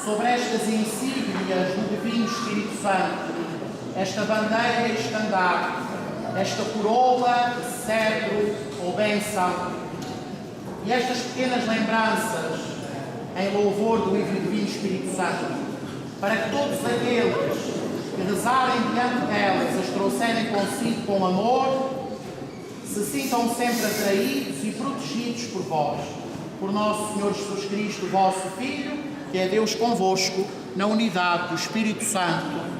sobre estas insígnias do Divino Espírito Santo, esta bandeira e estandarte, esta coroa, cetro ou bênção, e estas pequenas lembranças em louvor do Divino Espírito Santo, para que todos aqueles que rezarem diante delas as trouxerem consigo com amor, se sintam sempre atraídos e protegidos por vós, por nosso Senhor Jesus Cristo, vosso Filho, que é Deus convosco, na unidade do Espírito Santo.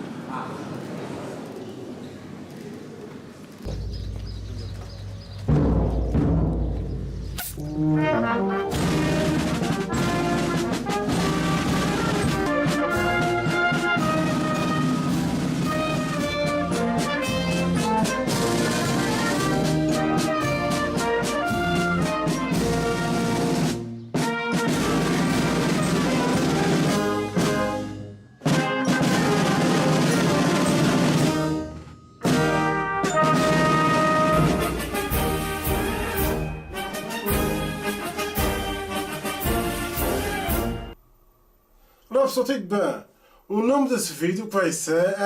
Pessoal, tudo bem? O nome desse vídeo vai ser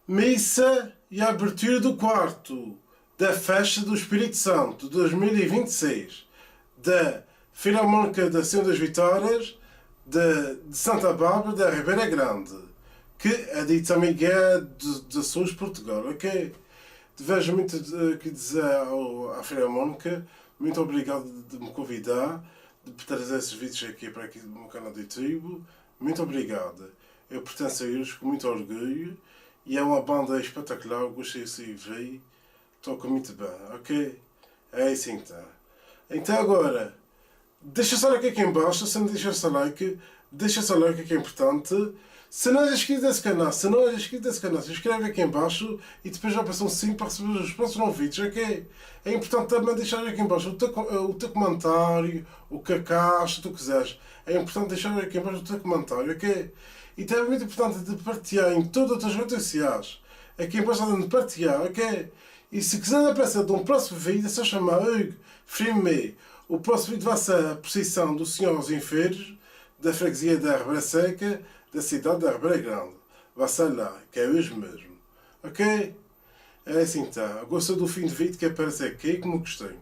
Missa e Abertura do Quarto da Festa do Espírito Santo 2026 da Filarmónica da Senhora das Vitórias de Santa Bárbara da Ribeira Grande, que é de São Miguel de Açores, Portugal, ok? Desejo muito que dizer à Filarmónica, muito obrigado de me convidar, de trazer esses vídeos aqui para aqui no meu canal do YouTube. Muito obrigado. Eu pertenço a eles com muito orgulho e é uma banda espetacular. Eu gostei de ver. Toca muito bem, ok? É isso então. Então agora, deixa seu like aqui em baixo. Se não deixa seu like que é importante. Se não és inscrito nesse canal, se inscreve aqui em baixo e depois já passam 5 para receber os próximos vídeos, ok? É importante também deixar aqui em baixo o teu comentário, o que achas, tu quiseres. É importante deixar aqui em baixo o teu comentário, ok? E também é muito importante de partilhar em todas as tuas redes sociais. Aqui em baixo de partilhar, ok? E se quiser aparecer de um próximo vídeo, é só chamar Hugo Filme. O próximo vídeo vai ser a procissão do Senhor aos Enfermos, da freguesia da Ribeira Seca, da cidade da Ribeira Grande. Vai ser lá, que é hoje mesmo. Ok? É assim então. Gostou do fim do vídeo que aparece aqui, como gostei.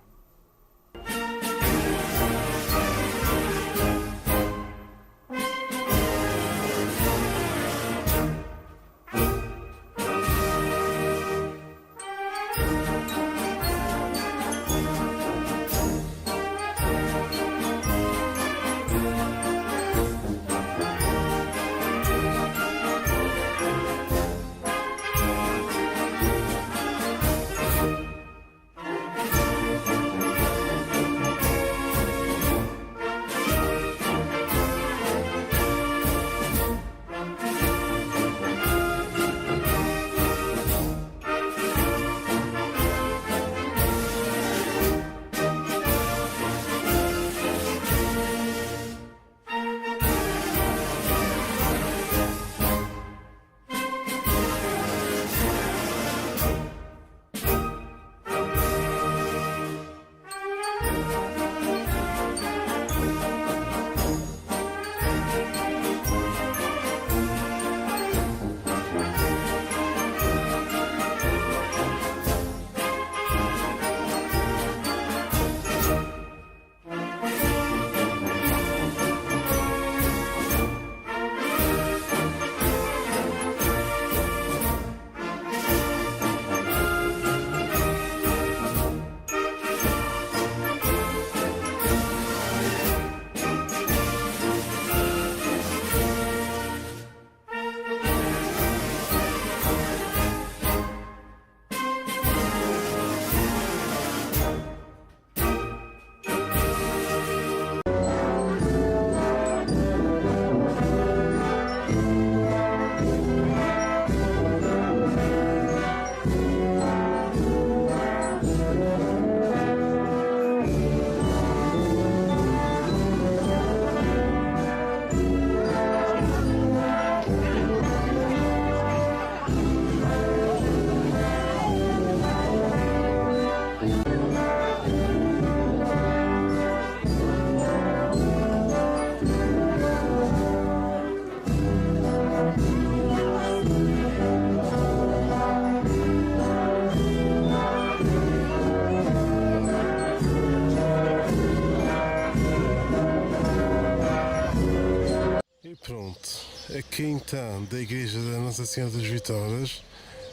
Aqui então, da Igreja da Nossa Senhora das Vitórias,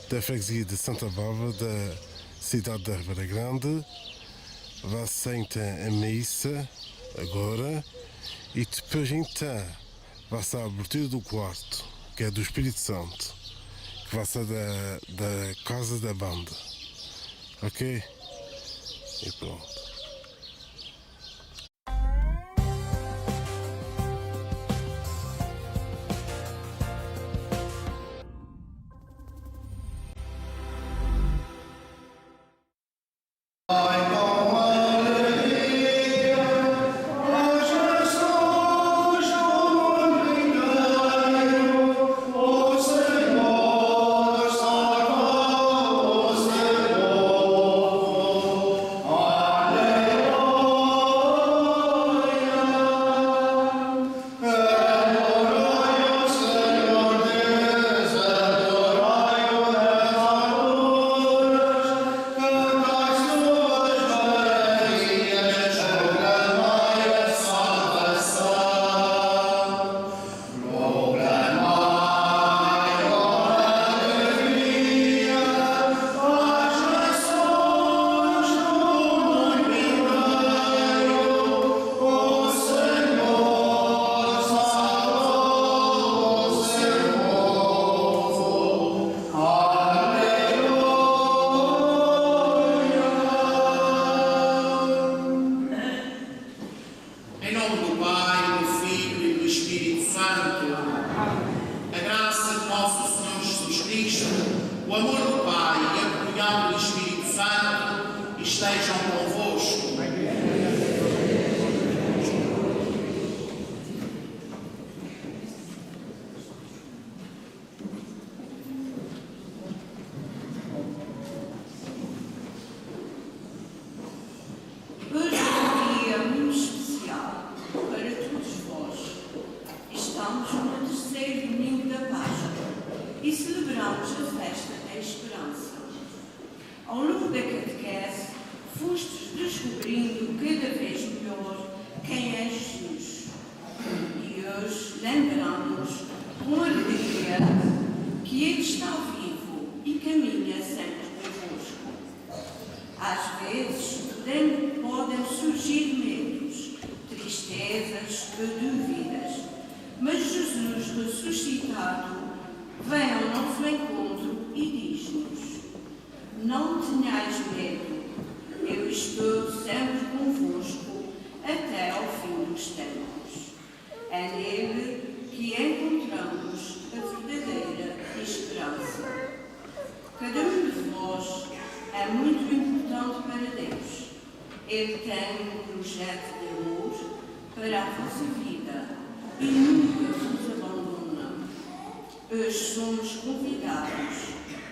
da freguesia de Santa Bárbara, da cidade da Ribeira Grande, vai ser então a missa agora e depois então vai ser a abertura do quarto, que é do Espírito Santo, que vai ser da casa da banda, ok? E pronto. O amor do Pai e a comunhão do Espírito Santo estejam convosco. Hoje é um dia muito especial para todos vós. Estamos no terceiro domingo da Páscoa e celebramos a festa da esperança. Ao longo da catequese, fostes descobrindo cada vez melhor quem é Jesus. E hoje lembramos com alegria que Ele está vivo e caminha sempre convosco. Às vezes podem surgir medos, tristezas e dúvidas, mas Jesus ressuscitado vem ao nosso encontro e diz-nos: não tenhais medo, eu estou sempre convosco até ao fim dos tempos. É nele que encontramos a verdadeira esperança. Cada um de vós é muito importante para Deus. Ele tem um projeto de amor para a vossa vida e nunca vos abandona. Hoje somos convidados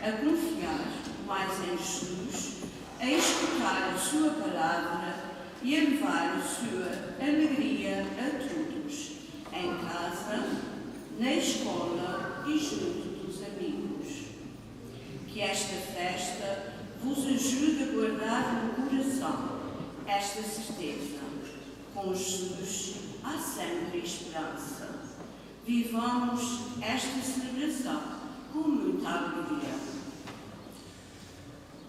a confiar mais em Jesus, a escutar a sua palavra e a levar a sua alegria a todos, em casa, na escola e junto dos amigos. Que esta festa vos ajude a guardar no coração esta certeza. Com Jesus há sempre esperança. Vivamos esta celebração com muita alegria.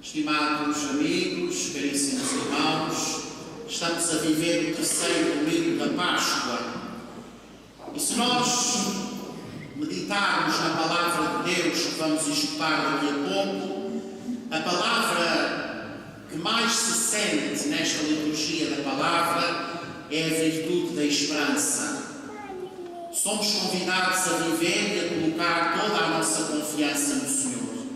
Estimados amigos, caríssimos irmãos, estamos a viver o terceiro domingo da Páscoa. E se nós meditarmos na palavra de Deus que vamos escutar daqui a pouco, a palavra que mais se sente nesta liturgia da palavra é a virtude da esperança. Somos convidados a viver e a colocar toda a nossa confiança no Senhor,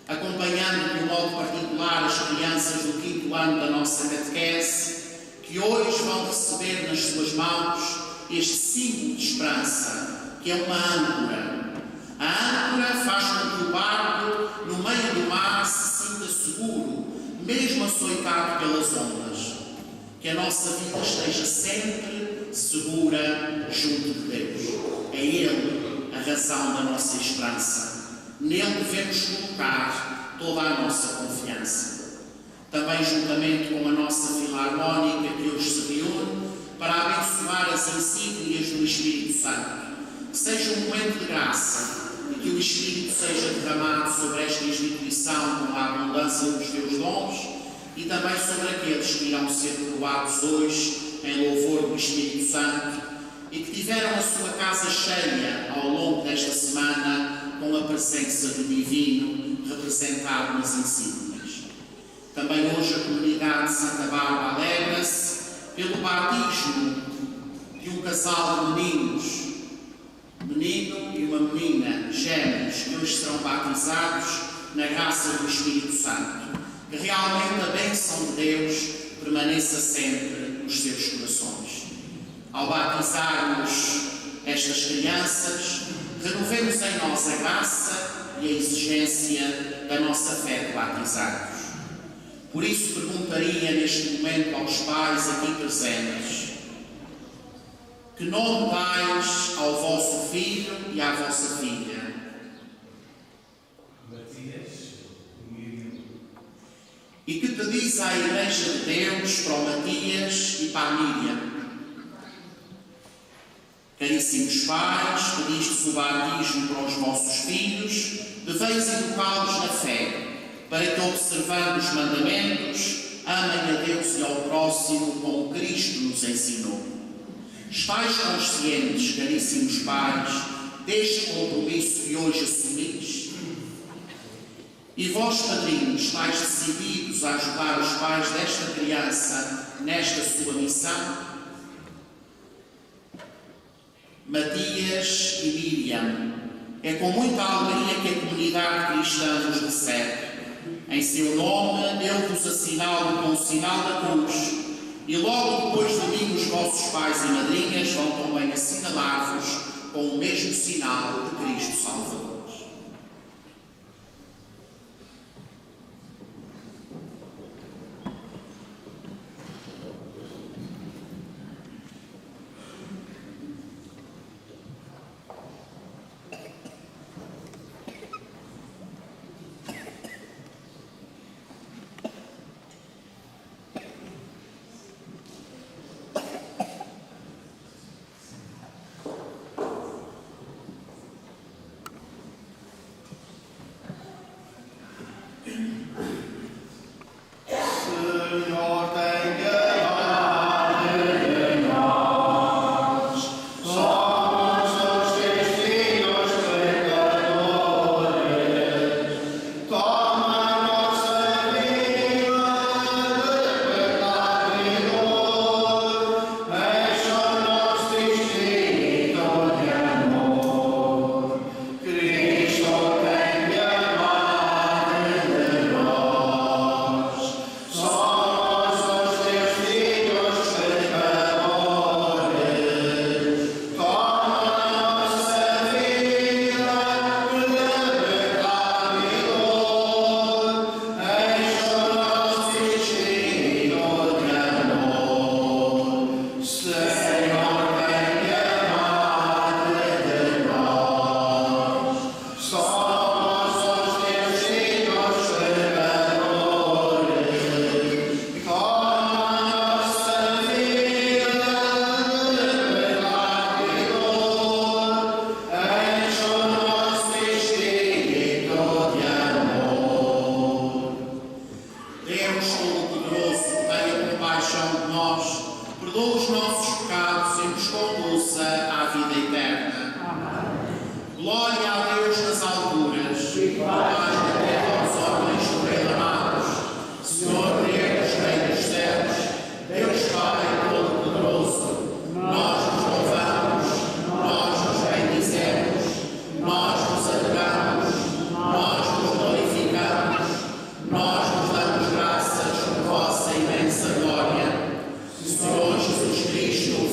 acompanhando de um modo particular as crianças do 5º ano da nossa catequese, que hoje vão receber nas suas mãos este símbolo de esperança, que é uma âncora. A âncora faz com que o barco, no meio do mar, se sinta seguro, mesmo açoitado pelas ondas. Que a nossa vida esteja sempre segura junto de Deus. É Ele a razão da nossa esperança. Nele devemos colocar toda a nossa confiança. Também juntamente com a nossa filarmónica que hoje se reúne para abençoar as insígnias do Espírito Santo. que seja um momento de graça e que o Espírito seja derramado sobre esta instituição com a abundância dos teus dons e também sobre aqueles que irão ser coroados hoje em louvor do Espírito Santo e que tiveram a sua casa cheia ao longo desta semana com a presença do Divino representado nas insígnias. Também hoje a comunidade de Santa Bárbara alegra-se pelo batismo de um casal de meninos, menino e uma menina, gêmeos, que hoje serão batizados na graça do Espírito Santo. Que realmente a bênção de Deus permaneça sempre nos seus corações. Ao batizarmos estas crianças, renovemos em nós a graça e a exigência da nossa fé de batizados. Por isso perguntaria neste momento aos pais aqui presentes: que nome dais ao vosso filho e à vossa filha? E que pedis à Igreja de Deus para o Matias e para a Miriam? Caríssimos pais, pedistes o batismo para os vossos filhos, deveis educá-los na fé, para que, observando os mandamentos, amem a Deus e ao próximo como Cristo nos ensinou. Estais conscientes, caríssimos pais, deste compromisso que hoje assumis? E vós, padrinhos, estáis decididos a ajudar os pais desta criança nesta sua missão? Matias e Miriam, é com muita alegria que a comunidade cristã vos recebe. Em seu nome, eu vos assinalo com o sinal da cruz, e logo depois de mim os vossos pais e madrinhas vão também assinalar-vos com o mesmo sinal de Cristo Salvador.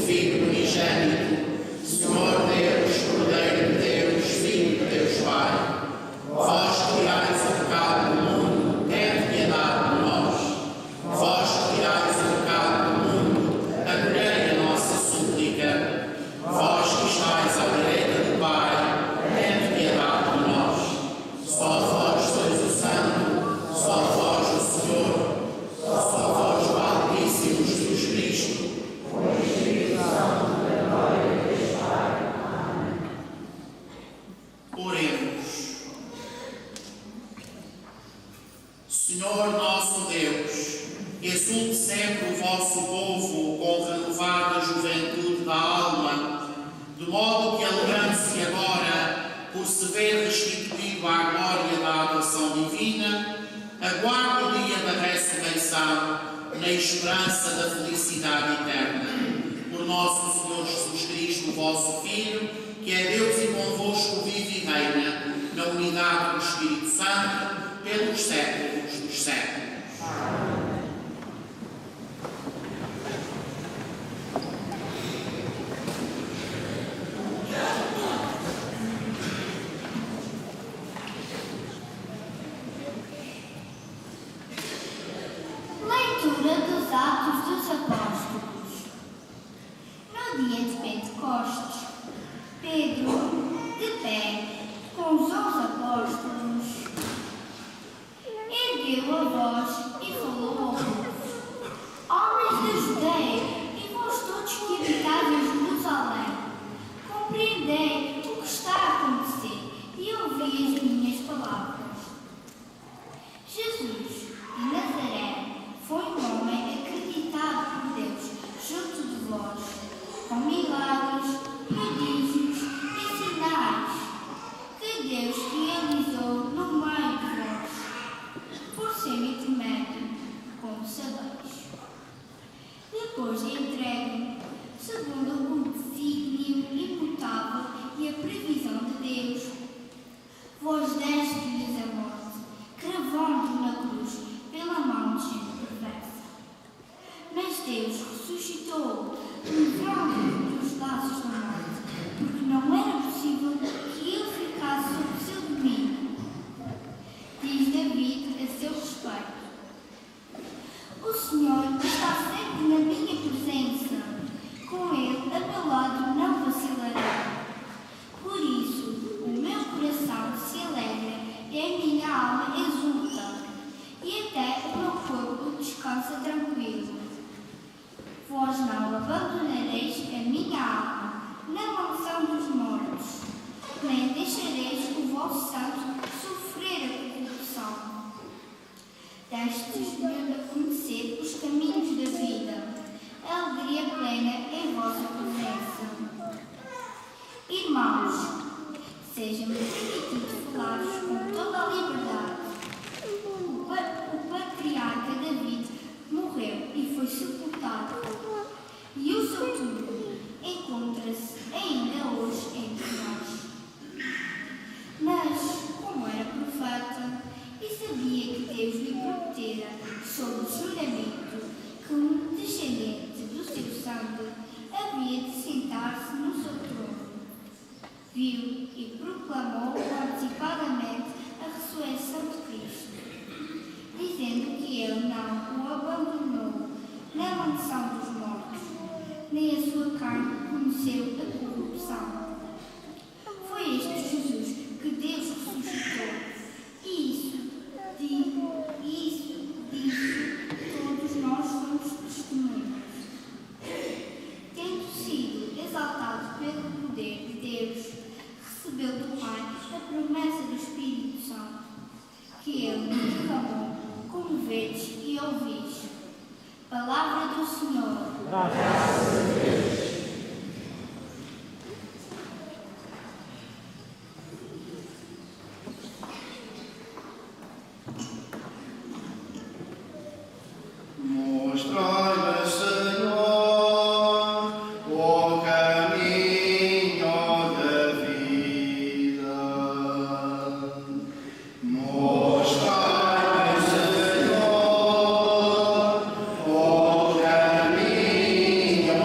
Filho unigênito, Senhor Deus, Cordeiro de Deus, Filho de modo que alegrando-se agora por se ver restituído à glória da adoção divina, aguarda o dia da ressurreição na esperança da felicidade eterna. Por nosso Senhor Jesus Cristo, vosso Filho, que é Deus e convosco vive e reina, na unidade do Espírito Santo, pelos séculos dos séculos. Leitura dos Atos dos Apóstolos. No dia de Pentecostes, Pedro, de pé, com os 11 apóstolos, ergueu a voz e falou ao povo: Homens da Judeia, e vós todos que habitais em Jerusalém, compreendei o que está a acontecer e ouvi as minhas palavras. Jesus, de Nazaré, foi um homem acreditado por Deus junto de vós, com milagres, prodígios e sinais que Deus realizou no meio de vós, por seu intermédio, como sabeis. Depois de entregue, segundo o desígnio imutável e a previsão de Deus, vós deste-lhes a morte, cravando na cruz pela mão de gente perversa. Mas Deus ressuscitou, livrando-o dos laços da morte, porque não era possível que ele ficasse sob seu domínio. Diz David a seu respeito: O Senhor está sempre na minha presença, com ele a meu lado não vacilará. Por isso, o meu coração se alegra e a minha alma exulta, e até o meu corpo descansa tranquilo. Vós não abandonareis a minha alma na mansão dos mortos, nem deixareis o vosso santo sofrer a corrupção. Destes-me a conhecer os caminhos da vida, a alegria plena em vossa presença. Irmãos, seja-me permitido falar-vos com toda a liberdade. O patriarca David morreu e foi sepultado, e o seu túmulo encontra-se ainda hoje entre nós. Mas, como era profeta e sabia que Deus lhe prometera sob o juramento que um descendente do seu sangue havia de sentar-se no seu trono, viu e proclamou antecipadamente a ressurreição de Cristo, dizendo que ele não o abandonou na mansão dos mortos, nem a sua carne conheceu a corrupção. Foi este Jesus que Deus ressuscitou, e disso todos nós somos testemunhas. Tendo sido exaltado pelo poder de Deus, recebeu do Pai a promessa do Espírito Santo, que ele nos derramou, como vedes e ouvis. Palavra do Senhor. Graças a Deus. Mostrai-me, Senhor, o caminho da vida. Mostrai-me, Senhor, o caminho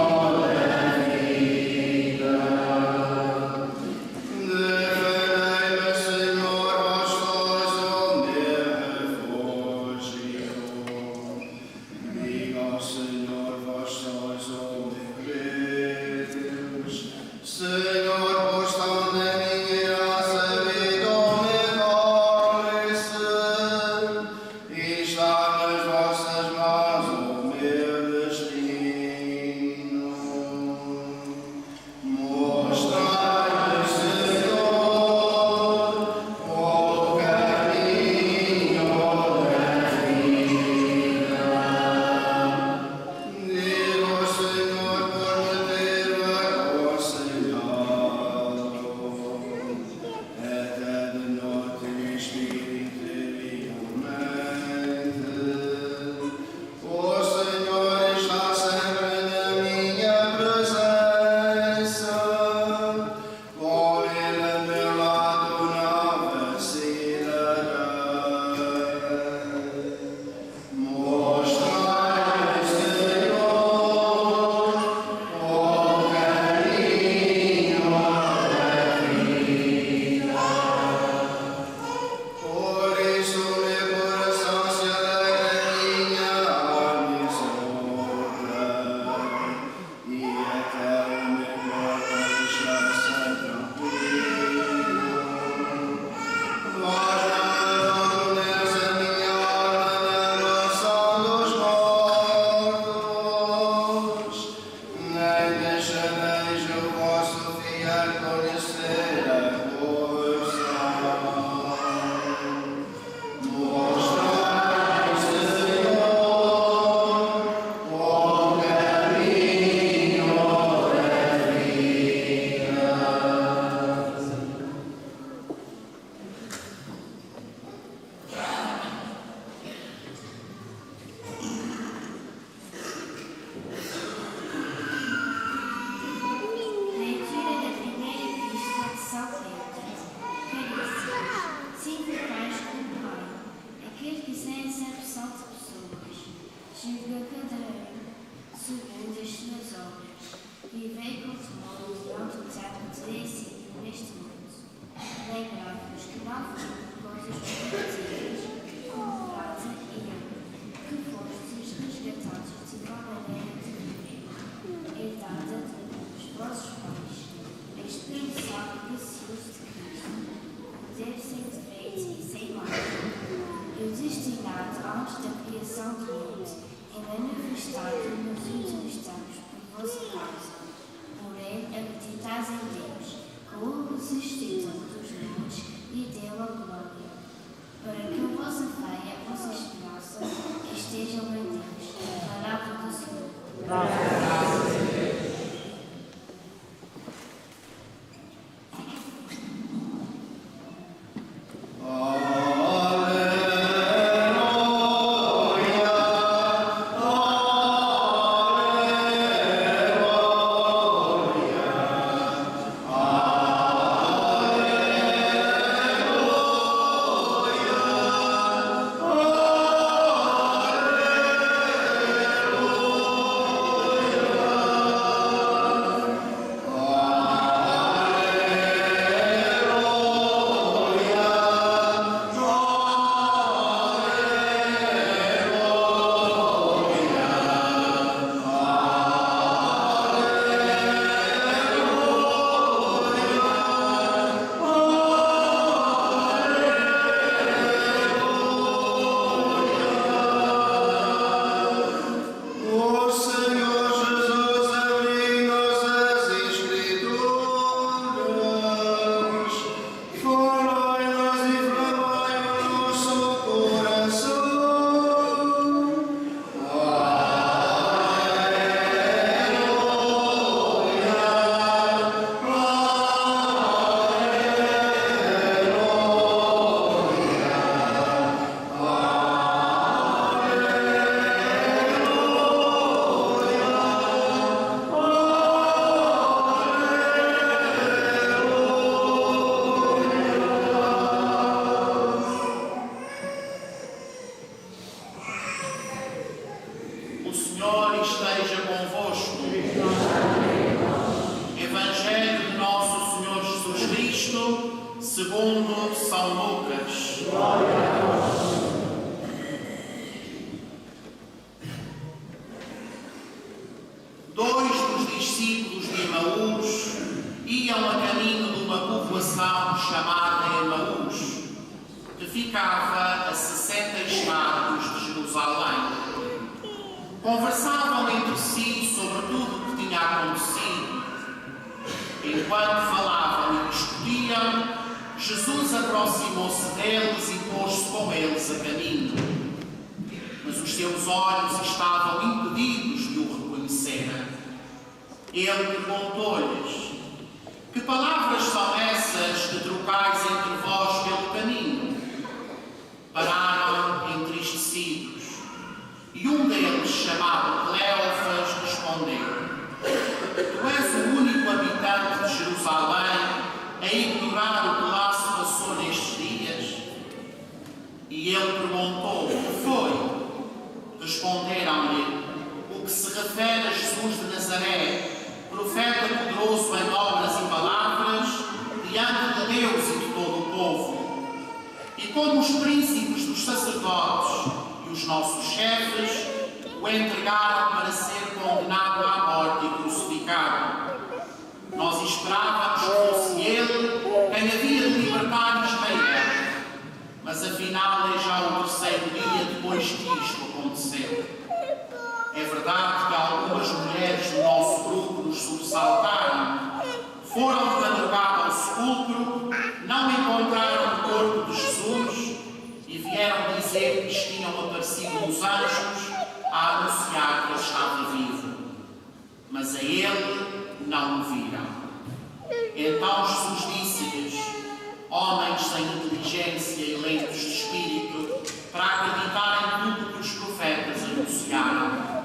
deste mundo. Lembrai-vos que não foram coisas perdidas, como prata e ouro, que fostes resgatados de uma maneira de viver, herdada dos vossos pais, a expressão preciosa de Cristo, poder sem defeito e sem mácula, e o destinado antes da criação do mundo, e manifestado nos últimos tempos por vossa causa. Porém, acreditais em Deus, que o resucitou dos mortos e deu a glória, para que a vossa fé e a vossa esperança estejam em Deus. Palavra do Senhor. O Senhor esteja convosco. Evangelho de Nosso Senhor Jesus Cristo, segundo São Lucas. Dois dos discípulos de Emaús iam a caminho de uma povoação chamada Emaús, que ficava a 60 estados de Jerusalém. Conversavam entre si sobre tudo o que tinha acontecido. Enquanto falavam e discutiam, Jesus aproximou-se deles e pôs-se com eles a caminho. Mas os seus olhos estavam impedidos de o reconhecerem. Ele perguntou-lhes: que palavras são essas que trocais entre vós pelo caminho? Pararam entristecidos. E um deles, chamado Cleófas, respondeu: tu és o único habitante de Jerusalém a ignorar o que lá se passou nestes dias? E ele perguntou: o que foi? Responderam-lhe: o que se refere a Jesus de Nazaré, profeta poderoso em obras e palavras, diante de Deus e de todo o povo. E como os príncipes dos sacerdotes e os nossos chefes o entregaram para ser condenado à morte e crucificado. Nós esperávamos que fosse ele quem havia de libertar Israel, mas afinal é já o terceiro dia depois que isto aconteceu. É verdade que algumas mulheres do nosso grupo nos sobressaltaram, foram de madrugada ao sepulcro, não encontraram o corpo de Jesus e vieram dizer que lhes tinham aparecido os anjos a anunciar que ele estava vivo. Mas a ele não o viram. Então Jesus disse-lhes: homens sem inteligência e lentos de espírito, para acreditar em tudo que os profetas anunciaram.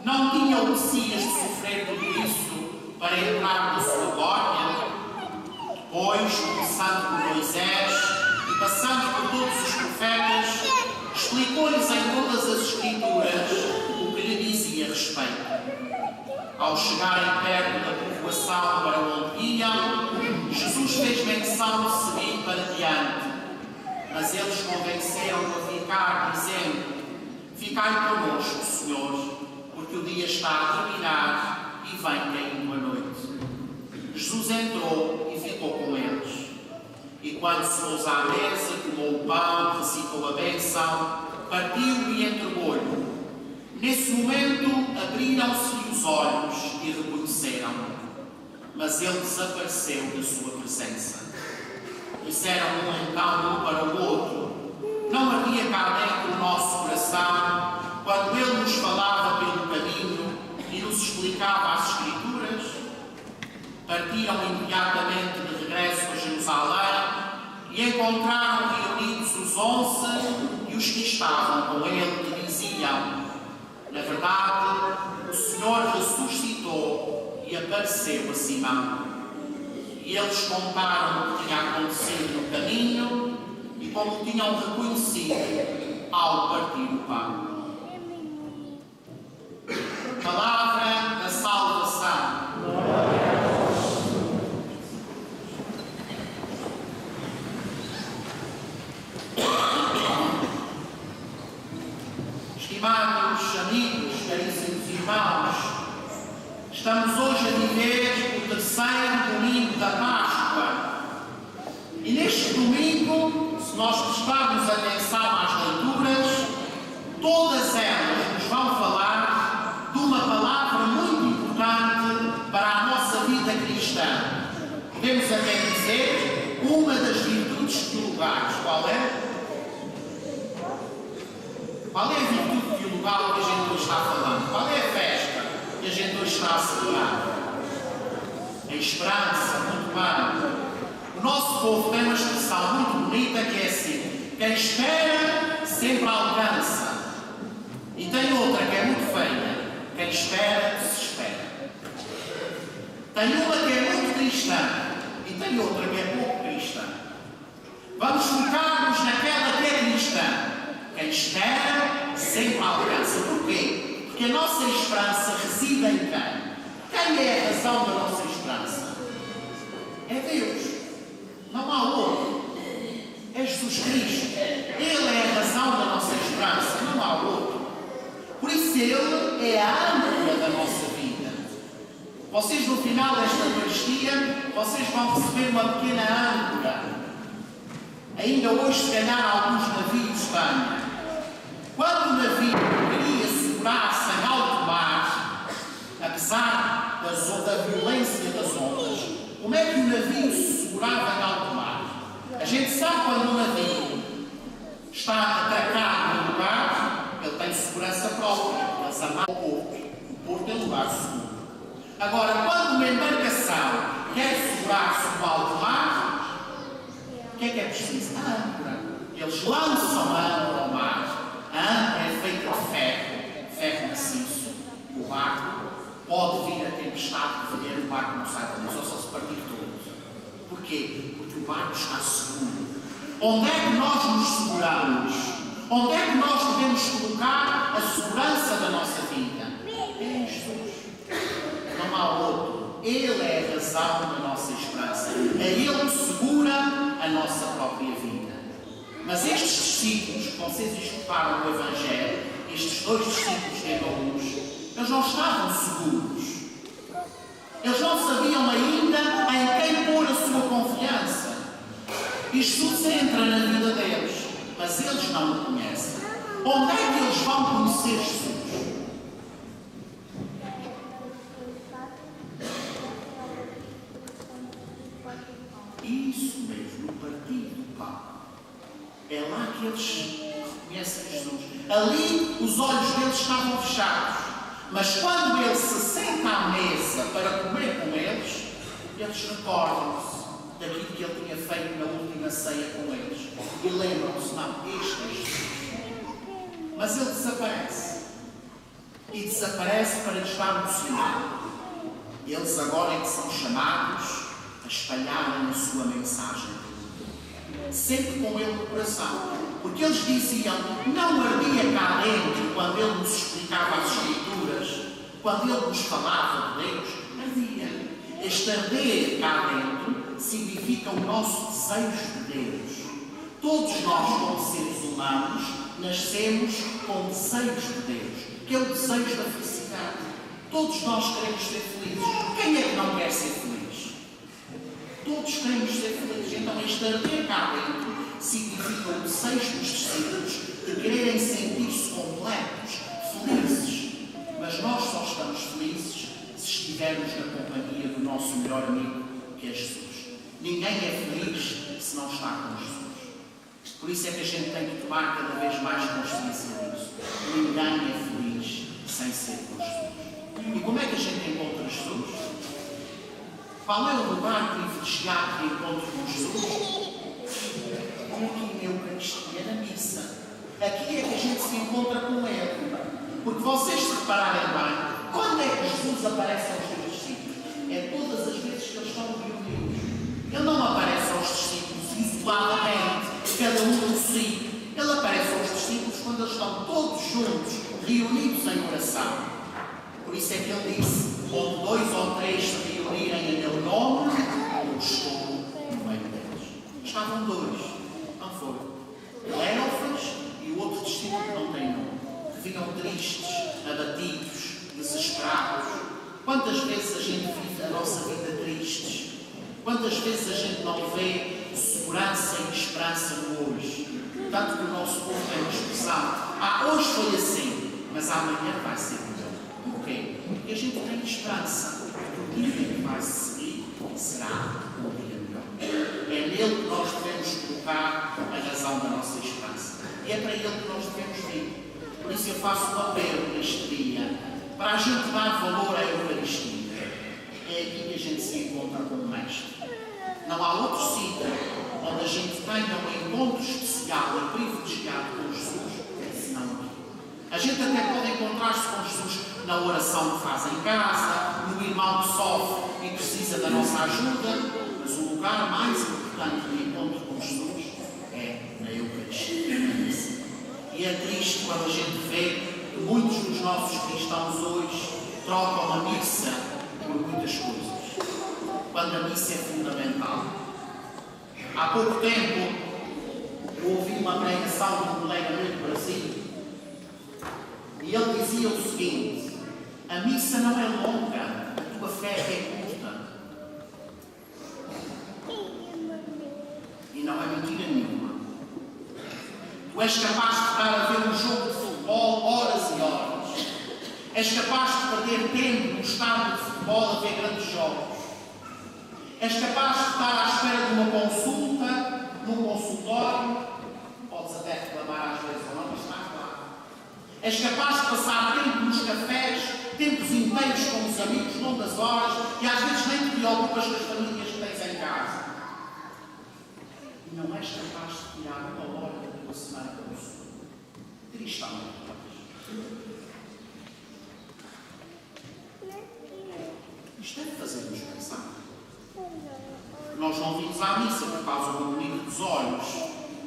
Não tinha o Messias de sofrer tudo isso para entrar na sua glória? Depois, começando por Moisés e passando por todos os profetas, explicou-lhes em todas as Escrituras o que lhe dizia respeito. Ao chegarem perto da povoação para onde iam, Jesus Jesus fez menção de seguir para diante, mas eles convenceram-no a ficar, dizendo: ficai connosco, Senhor, porque o dia está a terminar e vem caindo a noite. Jesus entrou e ficou com eles. E quando se pôs à mesa, tomou o pão, recitou a bênção, partiu e entregou-lhe. Nesse momento, abriram-se-lhe os olhos e reconheceram-no. Mas ele desapareceu da sua presença. Disseram um então um para o outro: não havia cá dentro o nosso coração quando ele nos falava pelo caminho e nos explicava as Escrituras? Partiram imediatamente de regresso a Jerusalém e encontraram reunidos os 11 e os que estavam com ele, que diziam: na verdade, o Senhor ressuscitou e apareceu a Simão. E eles contaram o que tinha acontecido no caminho e como tinham reconhecido ao partir o pão. Palavra da salvação. Estimados amigos, caríssimos irmãos, estamos hoje a viver o terceiro domingo da Páscoa. E neste domingo, se nós prestarmos atenção às leituras, todas elas nos vão falar de uma palavra muito importante para a nossa vida cristã. Podemos até dizer uma das virtudes teologais. Qual é? Qual é a virtude teologal que a gente hoje está falando? Qual é a festa que a gente hoje está a celebrar? A esperança, muito bem. O nosso povo tem uma expressão muito bonita que é assim: quem espera sempre alcança. E tem outra que é muito feia: quem espera, desespera. Tem uma que é muito cristã e tem outra que é pouco cristã. Vamos focar-nos naquela que é cristã. Quem espera sempre alcança. Porquê? Porque a nossa esperança reside em quem? Quem é a razão da nossa esperança? É Deus. Não há outro. É Jesus Cristo. Ele é a razão da nossa esperança. Não há outro. Por isso Ele é a âncora da nossa vida. Vocês no final desta Eucaristia, vocês vão receber uma pequena âncora. Ainda hoje, se calhar, alguns navios têm. Quando o navio queria segurar-se em alto mar, apesar da violência das ondas, como é que o navio se segurava em alto mar? A gente sabe quando o navio está atracado no lugar, ele tem segurança própria, ele se amarra ao porto. O porto é lugar seguro. Agora, quando uma embarcação quer segurar-se no alto mar, o que é preciso? A âncora. Eles lançam a âncora ao mar. A âncora é feita de ferro maciço. O barco pode vir a tempestade de ver, o barco não sai da luz, ou só se partir todo. Porquê? Porque o barco está seguro. Onde é que nós nos seguramos? Onde é que nós podemos colocar a segurança da nossa vida? É em Jesus. Não há outro. Ele é a razão da nossa esperança. É Ele que segura a nossa própria vida. Mas estes discípulos que vocês escutaram no Evangelho, estes dois discípulos de Emaús, eles não estavam seguros. Eles não sabiam ainda em quem pôr a sua confiança. E Jesus entra na vida deles, mas eles não o conhecem. Onde é que eles vão conhecer Jesus? Isso mesmo, no partir do pão. É lá que eles reconhecem Jesus. Ali os olhos deles estavam fechados. Mas quando ele se senta à mesa para comer com eles, eles recordam-se daquilo que ele tinha feito na última ceia com eles. E lembram-se: não, este é Jesus. Mas ele desaparece. E desaparece para lhes dar um sinal. Eles agora é que são chamados a espalharem a sua mensagem. Sempre com ele no coração. Porque eles diziam: não ardia cá dentro quando ele nos explicava as Escrituras, quando ele nos falava de Deus, ardia. Este arder cá dentro significa o nosso desejo de Deus. Todos nós, como seres humanos, nascemos com desejos de Deus, que é o desejo da felicidade. Todos nós queremos ser felizes. Quem é que não quer ser feliz? Todos queremos ser felizes. Então, este arder cá dentro significa o desejo dos discípulos de quererem sentir-se completos, felizes. Mas nós só estamos felizes se estivermos na companhia do nosso melhor amigo, que é Jesus. Ninguém é feliz se não está com Jesus. Por isso é que a gente tem que tomar cada vez mais consciência disso. Ninguém é feliz sem ser com Jesus. E como é que a gente encontra Jesus? Qual é o lugar privilegiado de encontro com Jesus? É aqui na Eucaristia, na missa. Aqui é que a gente se encontra com Ele. Porque vocês se repararem bem, quando é que Jesus aparece aos seus discípulos? É todas as vezes que eles estão reunidos. Ele não aparece aos discípulos isoladamente, cada um por si. Ele aparece aos discípulos quando eles estão todos juntos, reunidos em oração. Por isso é que ele disse, onde 2 ou 3 se reunirem em meu nome, eu estou no meio deles. Estavam 2, não foram. Cleófas e o outro discípulo que não tem nome. Que vinham tristes, abatidos, desesperados. Quantas vezes a gente vive a nossa vida tristes? Quantas vezes a gente não vê segurança e esperança no hoje? Tanto que o nosso povo tem uma expressão, hoje foi assim, mas amanhã vai ser melhor. Porquê? Porque a gente tem esperança que o dia que vai seguir será um dia melhor. É nele que nós devemos colocar a razão da nossa esperança. E é para ele que nós devemos vir. Por isso eu faço um apelo neste dia para a gente dar valor à Eucaristia. É aqui que a gente se encontra com o Mestre. Não há outro sítio onde a gente tenha um encontro especial e privilegiado com Jesus, senão aqui. A gente até pode encontrar-se com Jesus na oração que faz em casa, no irmão que sofre e precisa da nossa ajuda, mas o lugar mais importante de encontro com Jesus é na Eucaristia. E é triste quando a gente vê que muitos dos nossos cristãos hoje trocam a missa por muitas coisas, quando a missa é fundamental. Há pouco tempo eu ouvi uma pregação de um colega meu do Brasil e ele dizia o seguinte: a missa não é longa, a tua fé é curta. E não é mentira nenhuma. Tu és capaz de estar a ver um jogo de futebol horas e horas. És capaz de perder tempo no estádio de futebol a ver grandes jogos. És capaz de estar à espera de uma consulta, num consultório. Podes até reclamar às vezes ou não, mas estás lá. És capaz de passar tempo nos cafés, tempos inteiros com os amigos, longas horas, e às vezes nem te preocupas com as famílias que tens em casa. E não és capaz de tirar uma hora da tua semana para o Senhor. Tristemente. Isto deve fazer-nos pensar. Nós não vimos à missa por causa do bonito dos olhos,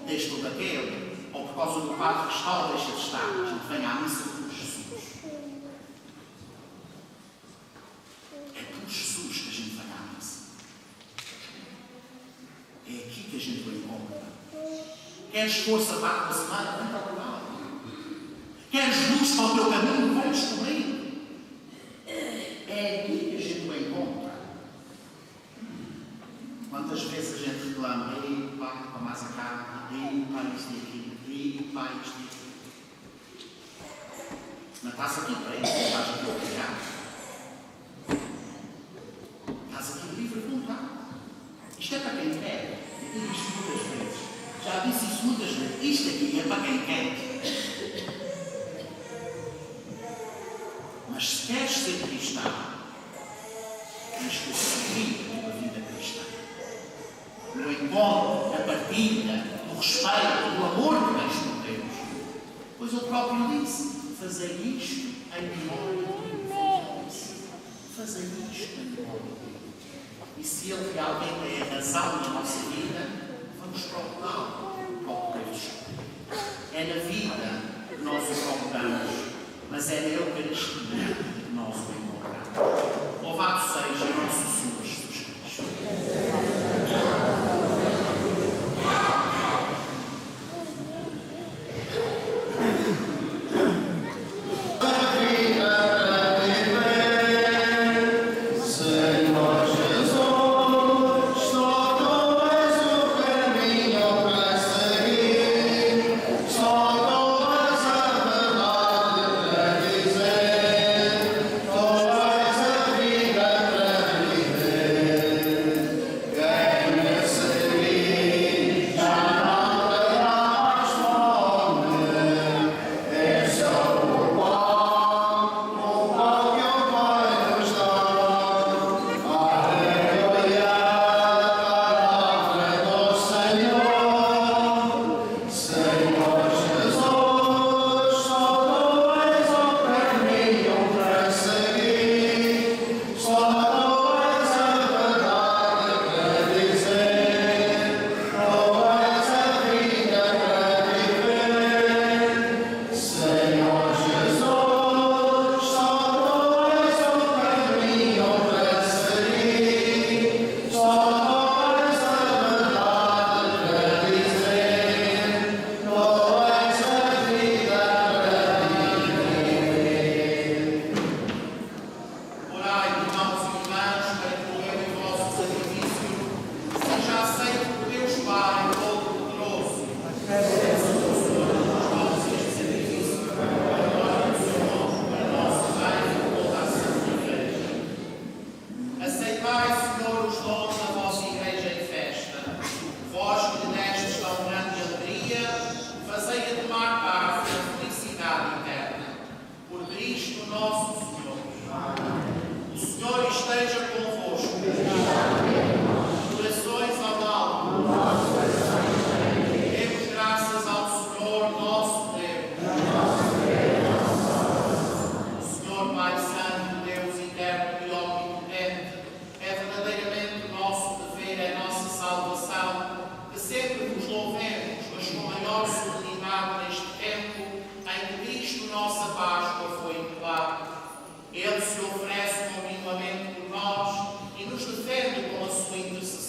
deste ou daquele, ou por causa do padre que está ou deixa de estar. A gente vem à missa por Jesus. É por Jesus que a gente vem à missa. É aqui que a gente o encontra. Queres força para a tua semana? Vem procurar. Queres luz para o teu caminho? Vem descobrir. É aqui que a gente o encontra. Quantas vezes a gente reclama: ei, pai, para mais a carne, ei, pai, isto e aquilo, ei, pai, isto e aquilo. Não estás aqui para isso, estás aqui obrigado. Estás aqui livre de vontade. Isto é para quem quer. Eu digo isto muitas vezes. Já disse isso muitas vezes. Isto aqui é para quem quer. Mas se queres ser cristão, tens que seguir a tua vida cristã. No encontro, na partilha, no respeito, no amor que tens por Deus. Pois ele próprio disse: fazei isto em memória de mim. Fazei isto em memória de mim. E se ele realmente é a razão da nossa vida, vamos procurá-lo. É na vida que nós o procuramos, mas é na Eucaristia que nós o encontramos. Louvado seja o nosso Senhor Jesus Cristo.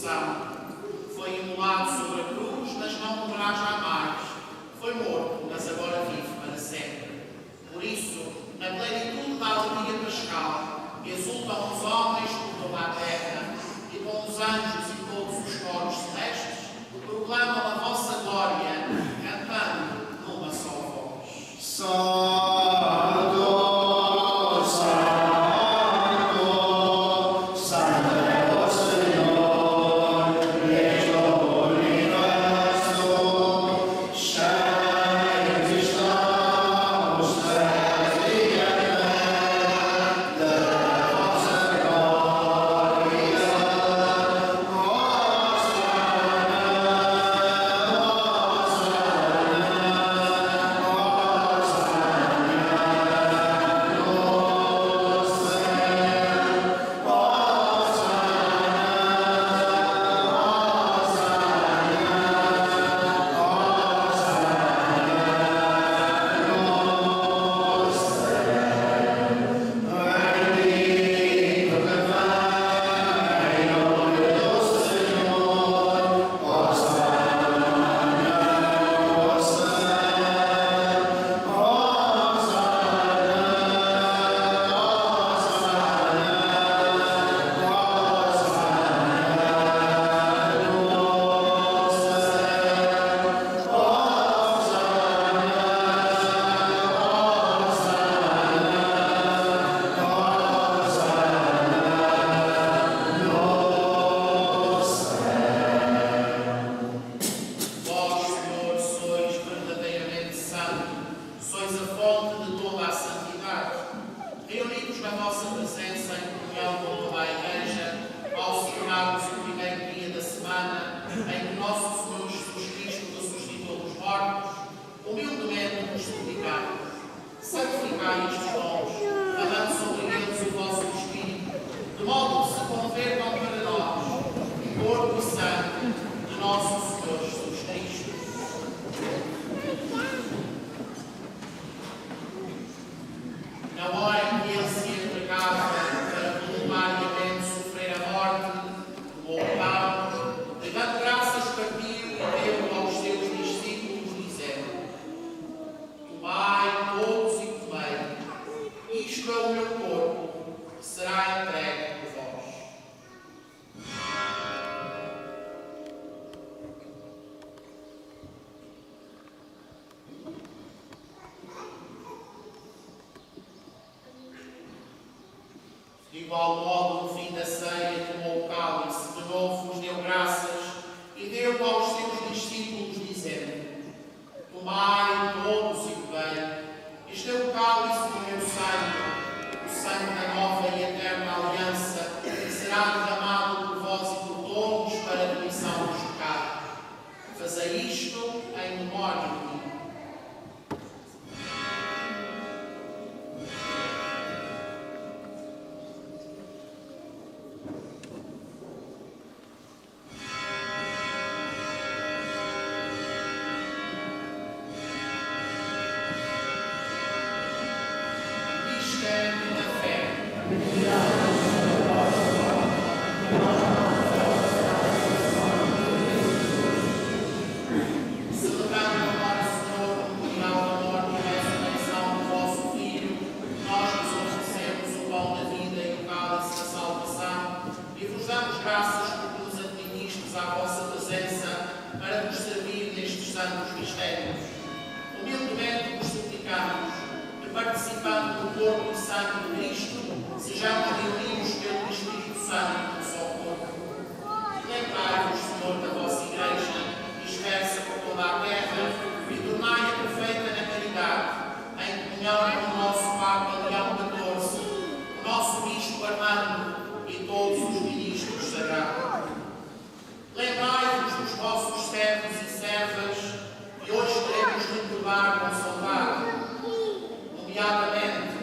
devoção. Foi imolado sobre a cruz, mas não morrerá jamais. Foi morto, mas agora vive para sempre. Por isso, na plenitude da alegria pascal, exultam os homens por toda a terra, e com os anjos e todos os coros celestes, proclamam a vossa glória, cantando numa só voz. Santo, Santo, Santo é o Senhor, Deus do universo, cheios estão os céus e a terra da vossa glória. Vós, Senhor, sois verdadeiramente santo, sois a fonte de toda a santidade. Reunidos na vossa presença em comunhão com toda a Igreja, ao celebrarmos o primeiro dia da semana em que nosso Senhor Jesus Cristo ressuscitou dos mortos, humildemente nos suplicamos: santificai estes dons, derramando sobre eles o vosso Espírito, de modo que se convertam para nós o corpo e sangue de nosso Senhor Jesus Cristo. Na hora em que ele se entregava para voluntariamente sofrer a morte, tomou o pão, dando graças, partiu e deu aos seus discípulos, dizendo: tomai todos e comei, isto é o meu corpo, que será entregue por vós. De igual modo, no fim da ceia, tomou o cálice, de novo vos deu graças e deu aos seus discípulos, dizendo: tomai todos e bebei, este é o cálice do meu sangue, o sangue da nova e eterna aliança, que será derramado por vós e por todos para a remissão dos pecados. Fazei isto em memória de mim. Isto é a minha fé. Celebrando agora, Senhor, o memorial da morte e ressurreição do vosso Filho, nós vos oferecemos o pão da vida e o cálice da salvação e vos damos graças porque nos admitistes à vossa presença para nos servir nestes santos mistérios. Humildemente vos suplicamos que, participando do corpo e sangue de Cristo, sejamos reunidos pelo Espírito Santo no só corpo. Lembrai-vos, Senhor, da vossa Igreja, dispersa por toda a terra, e tornai-a perfeita na caridade, em comunhão com o nosso Papa Leão XIV, o nosso Bispo Armando e todos os ministros sagrados. Lembrai-vos dos vossos servos e servas, que hoje queremos recordar com saudade, nomeadamente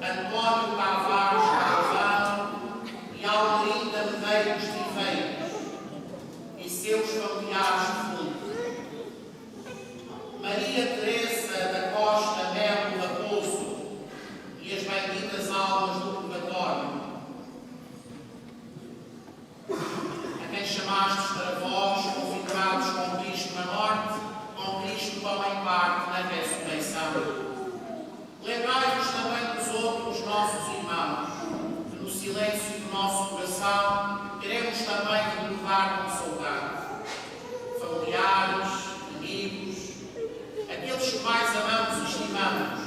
António Tavares Galvão e Almerinda Medeiros Viveiros, e seus familiares de fundo. Maria Teresa da Costa Melo Raposo e as benditas almas do purgatório. chamastes para vós, configurados com Cristo na morte, com Cristo pão em parte na ressurreição. Lembrai-vos também dos outros nossos irmãos, que no silêncio do nosso coração queremos também recordar com saudade. Familiares, amigos, aqueles que mais amamos e estimamos,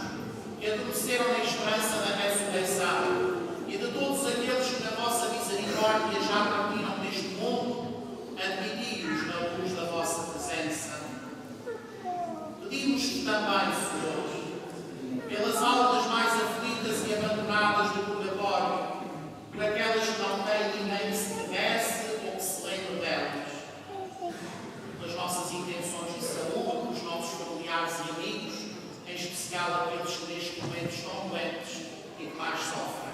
que adormeceram na esperança da ressurreição, e de todos aqueles que na vossa misericórdia já partiram deste mundo, admiti-os na luz da vossa presença. Pedimos-te também, Senhor, pelas almas mais aflitas e abandonadas do purgatório, por aquelas que não têm ninguém que se conhece ou que se lembre delas, pelas nossas intenções de saúde, dos nossos familiares e amigos, em especial aqueles que neste momento estão doentes e que mais sofrem.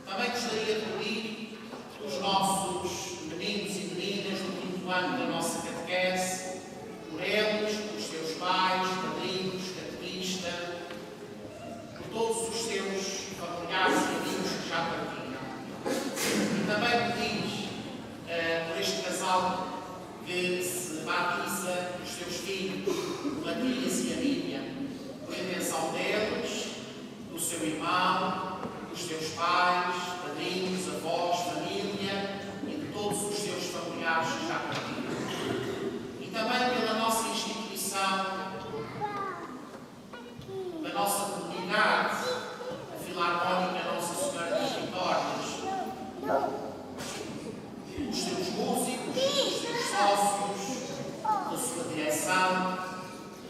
Também gostaria de pedir os nossos meninos e meninas do quinto ano da nossa catequese, por eles, pelos seus pais, padrinhos, catequistas, por todos os seus familiares e amigos que já partiram. E também pedir por este casal que se batiza os seus filhos, Matias e Anília, por intenção deles, do seu irmão, dos seus pais, padrinhos, avós, família e de todos os seus familiares que já partiram. E também pela nossa instituição, da nossa comunidade, a Filarmónica Nossa Senhora das Vitórias, os seus músicos, os seus sócios, da sua direção,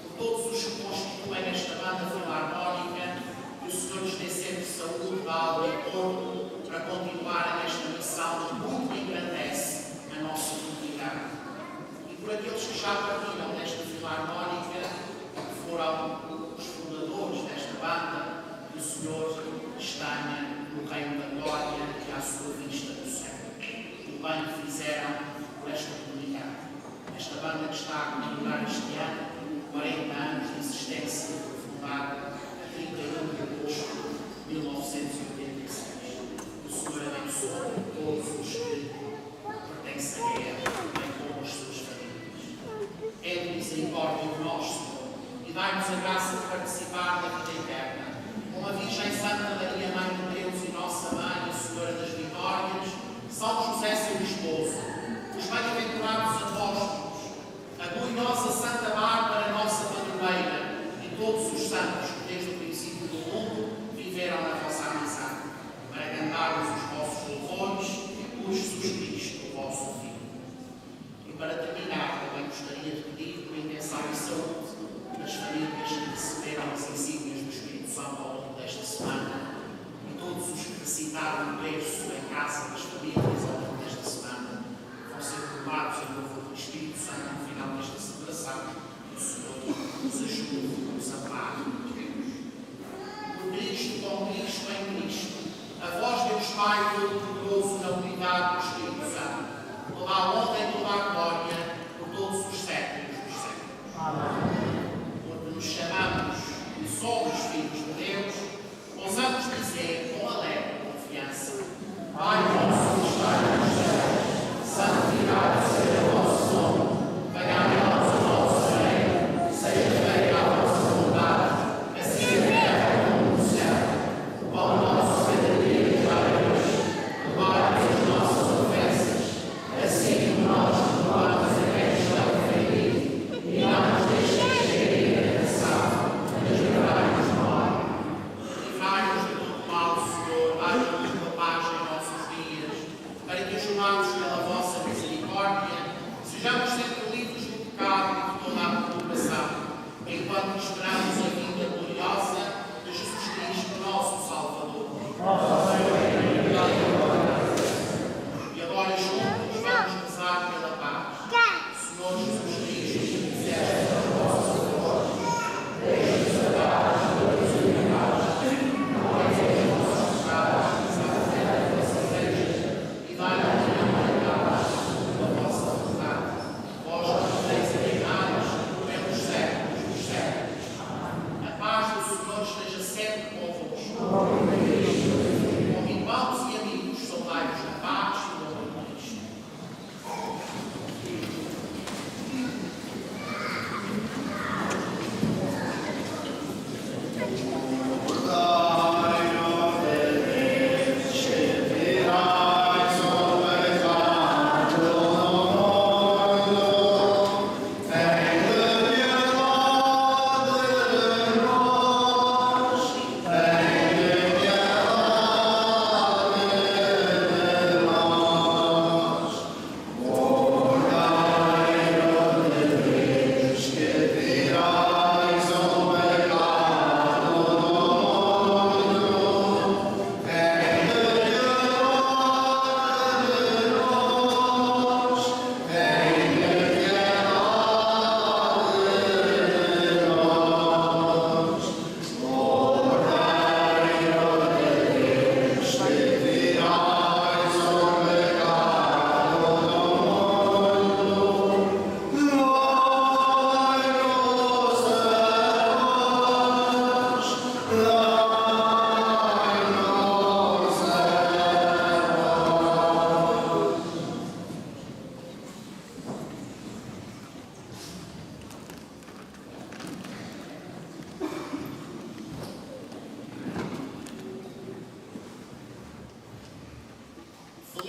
por todos os que constituem esta banda filarmónica, que o Senhor lhes dê sempre saúde, alma e corpo para continuar nesta missão que muito engrandece a nossa comunidade. E por aqueles que já partiram desta filarmónica, que foram os fundadores desta banda, que o Senhor esteja no reino da glória e à sua vista do céu. O bem que fizeram por esta comunidade. Esta banda que está a comemorar este ano 40 anos de existência, fundada a 31 de agosto de 1986. O Senhor abençoe todos os que pertencem a Ele, bem como as suas famílias. É misericórdia de nós, Senhor, e dai-nos a graça de participar da vida eterna. Com a Virgem Santa Maria, Mãe de Deus e Nossa Mãe, a Senhora das Vitórias, São José, seu esposo, os bem-aventurados apóstolos, a gloriosa Santa Bárbara, nossa padroeira, e todos os santos que desde o princípio do mundo viveram na vossa amizade, para cantarmos os vossos louvores por Jesus Cristo, o vosso Filho. E para terminar, também gostaria de pedir por intenção e saúde das famílias que receberam as insígnias do Espírito Santo ao longo desta semana e todos os que recitaram o terço em casa das famílias ao longo desta semana vão ser coroados em louvor do Espírito Santo no final desta celebração. Que o Senhor nos ajude, nos ampare, nos Deus. Por Cristo, com Cristo, em Cristo, a vós, Deus Pai Todo-Poderoso, na unidade do Espírito Santo, toda a honra e toda a glória por todos os séculos dos séculos. Amém. Porque nos chamamos e somos filhos de Deus, ousamos dizer com alegre confiança: Pai nosso que estás nos céus, santificado seja o vosso nome, venha a nós o vosso reino, seja feita a vossa vontade, assim na terra como no céu. O pão nosso cada dia nos dai hoje, perdoai-nos as nossas ofensas, assim como nós perdoamos a quem nos tem ofendido, e não nos deixeis cair em tentação, mas livrai-nos do mal. Livrai-nos de todo mal, Senhor, dai-nos a paz em nossos dias, para que, ajudados pela vossa misericórdia, sejamos sempre livres do pecado e de toda a perturbação, enquanto esperamos a vinda gloriosa de Jesus Cristo, nosso Salvador. E agora juntos vamos rezar pela paz. Senhor Jesus Cristo, que fizeste a vossa voz, deixe-nos a paz, Deus e a paz, não é as nossas estradas, mas a fé da vossa igreja, e dai-nos a paz, a vossa vontade. Vós nos teis reinar pelos séculos dos séculos. A paz do Senhor esteja sempre convosco.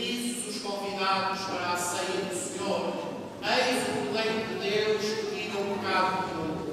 Felizes os convidados para a ceia do Senhor. Eis o Cordeiro de Deus que tira o pecado do mundo.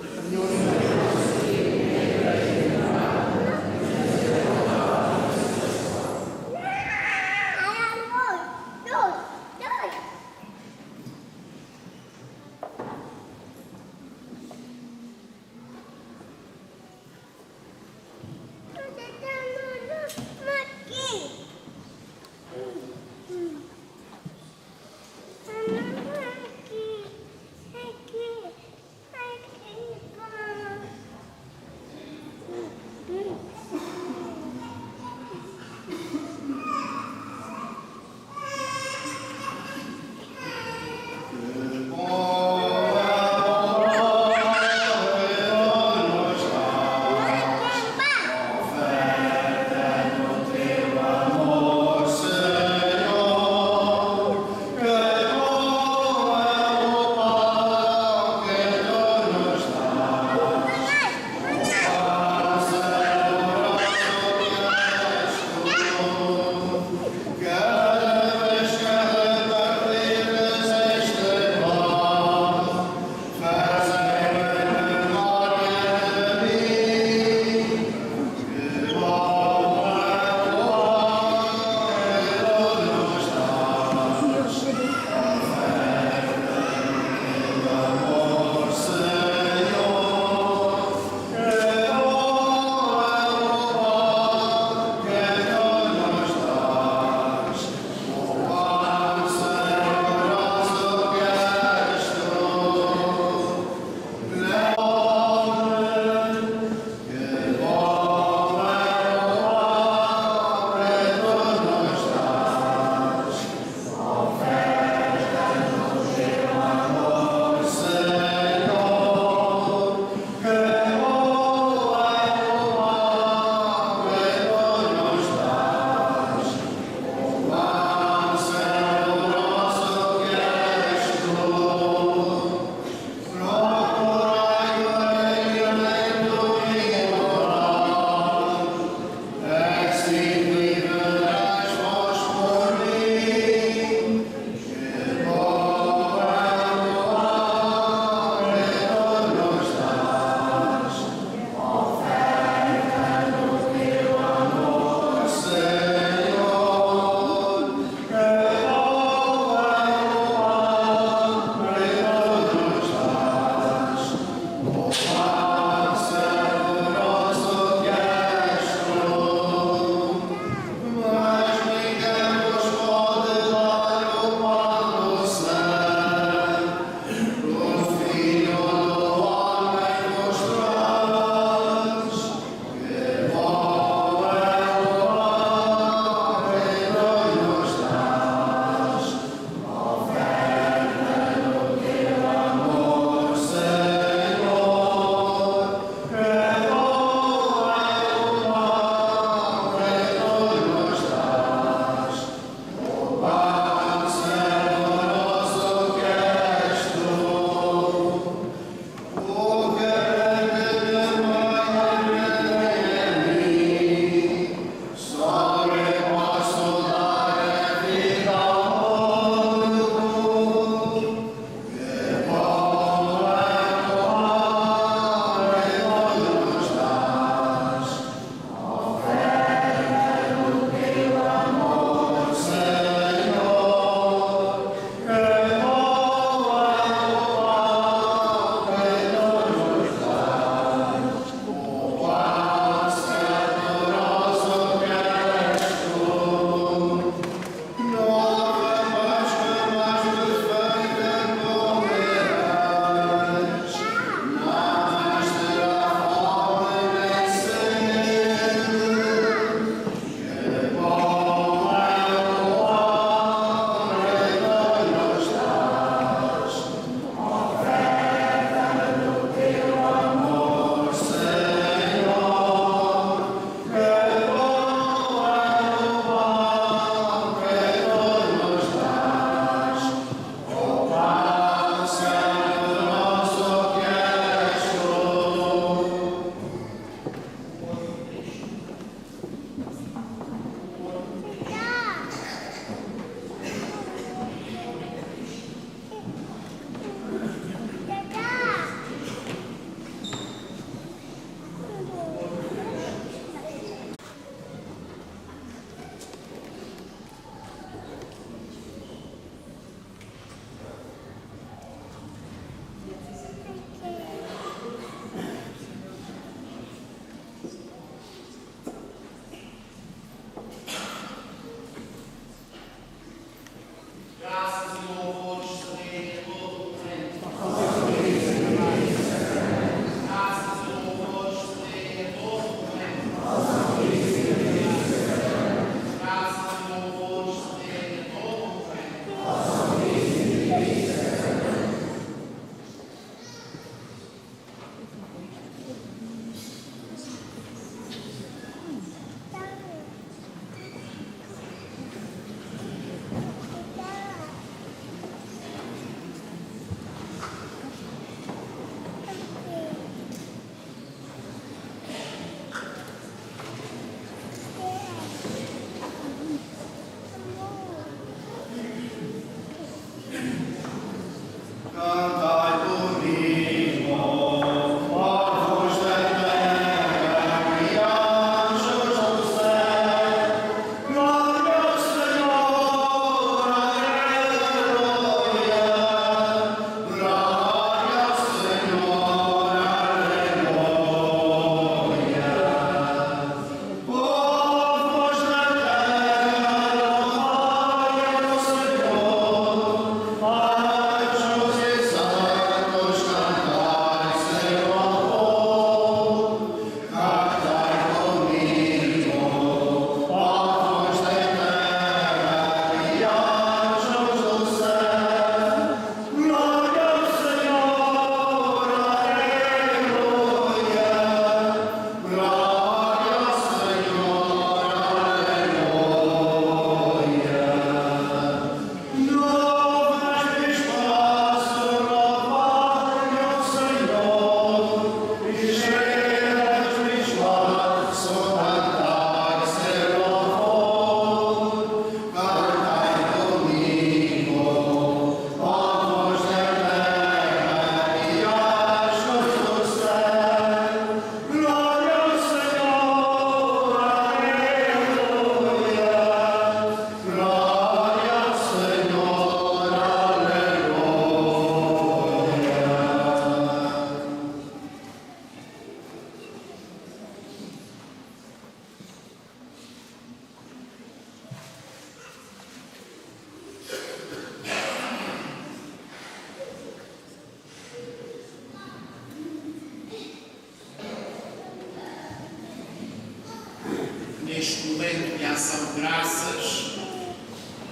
de Graças,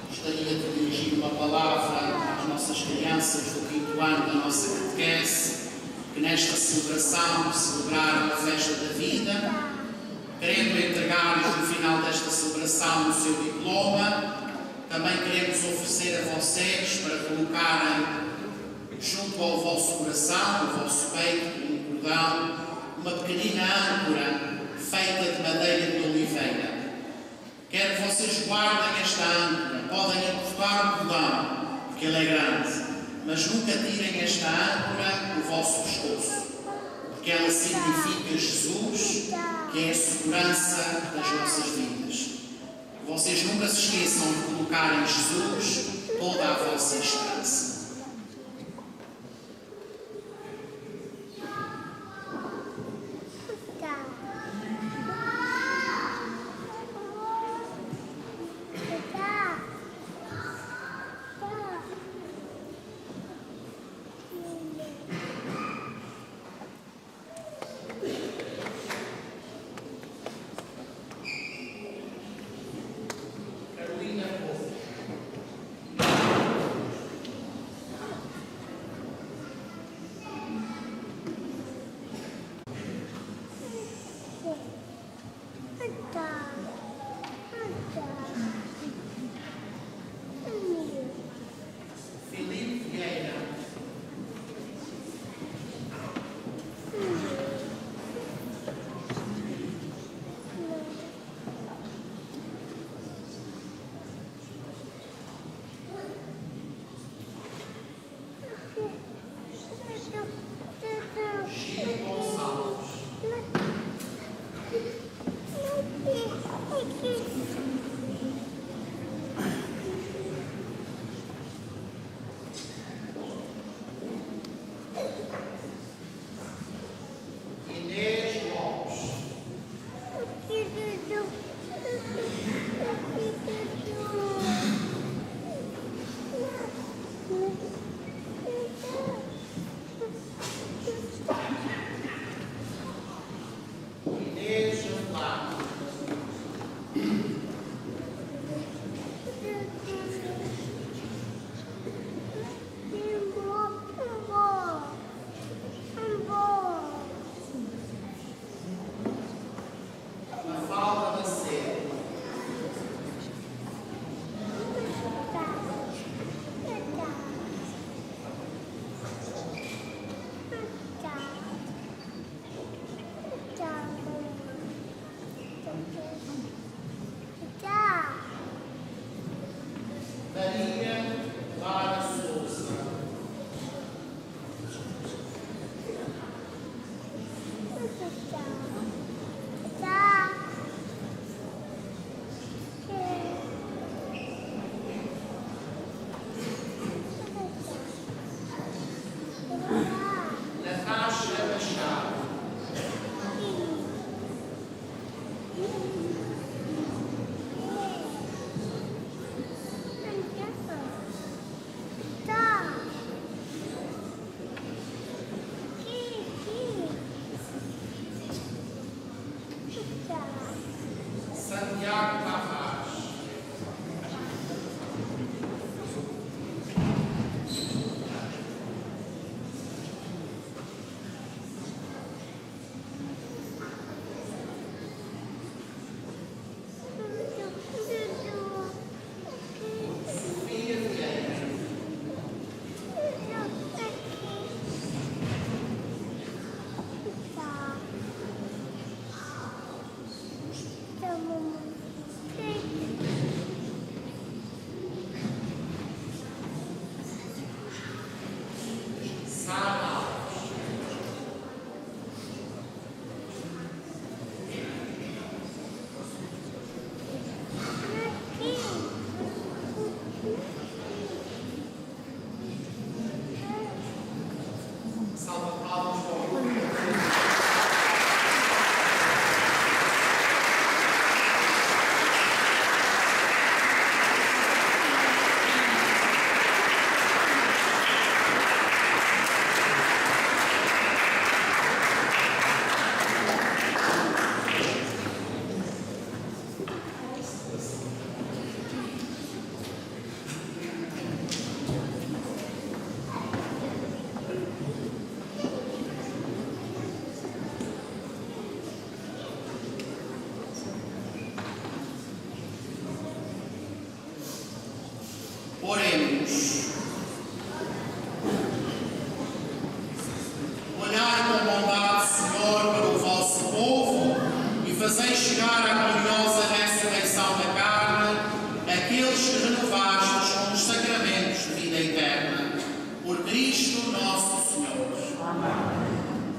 gostaria de dirigir uma palavra às nossas crianças do 5º ano da nossa catequese, que nesta celebração celebraram a festa da vida, querendo entregar-lhes no final desta celebração o seu diploma. Também queremos oferecer a vocês para colocarem junto ao vosso coração, ao vosso peito, um cordão, uma pequenina âncora feita de madeira de oliveira. Quero que vocês guardem esta âncora. Podem encurtar o cordão, porque ele é grande, mas nunca tirem esta âncora do vosso pescoço, porque ela significa Jesus, que é a segurança das nossas vidas. Vocês nunca se esqueçam de colocar em Jesus toda a vossa esperança.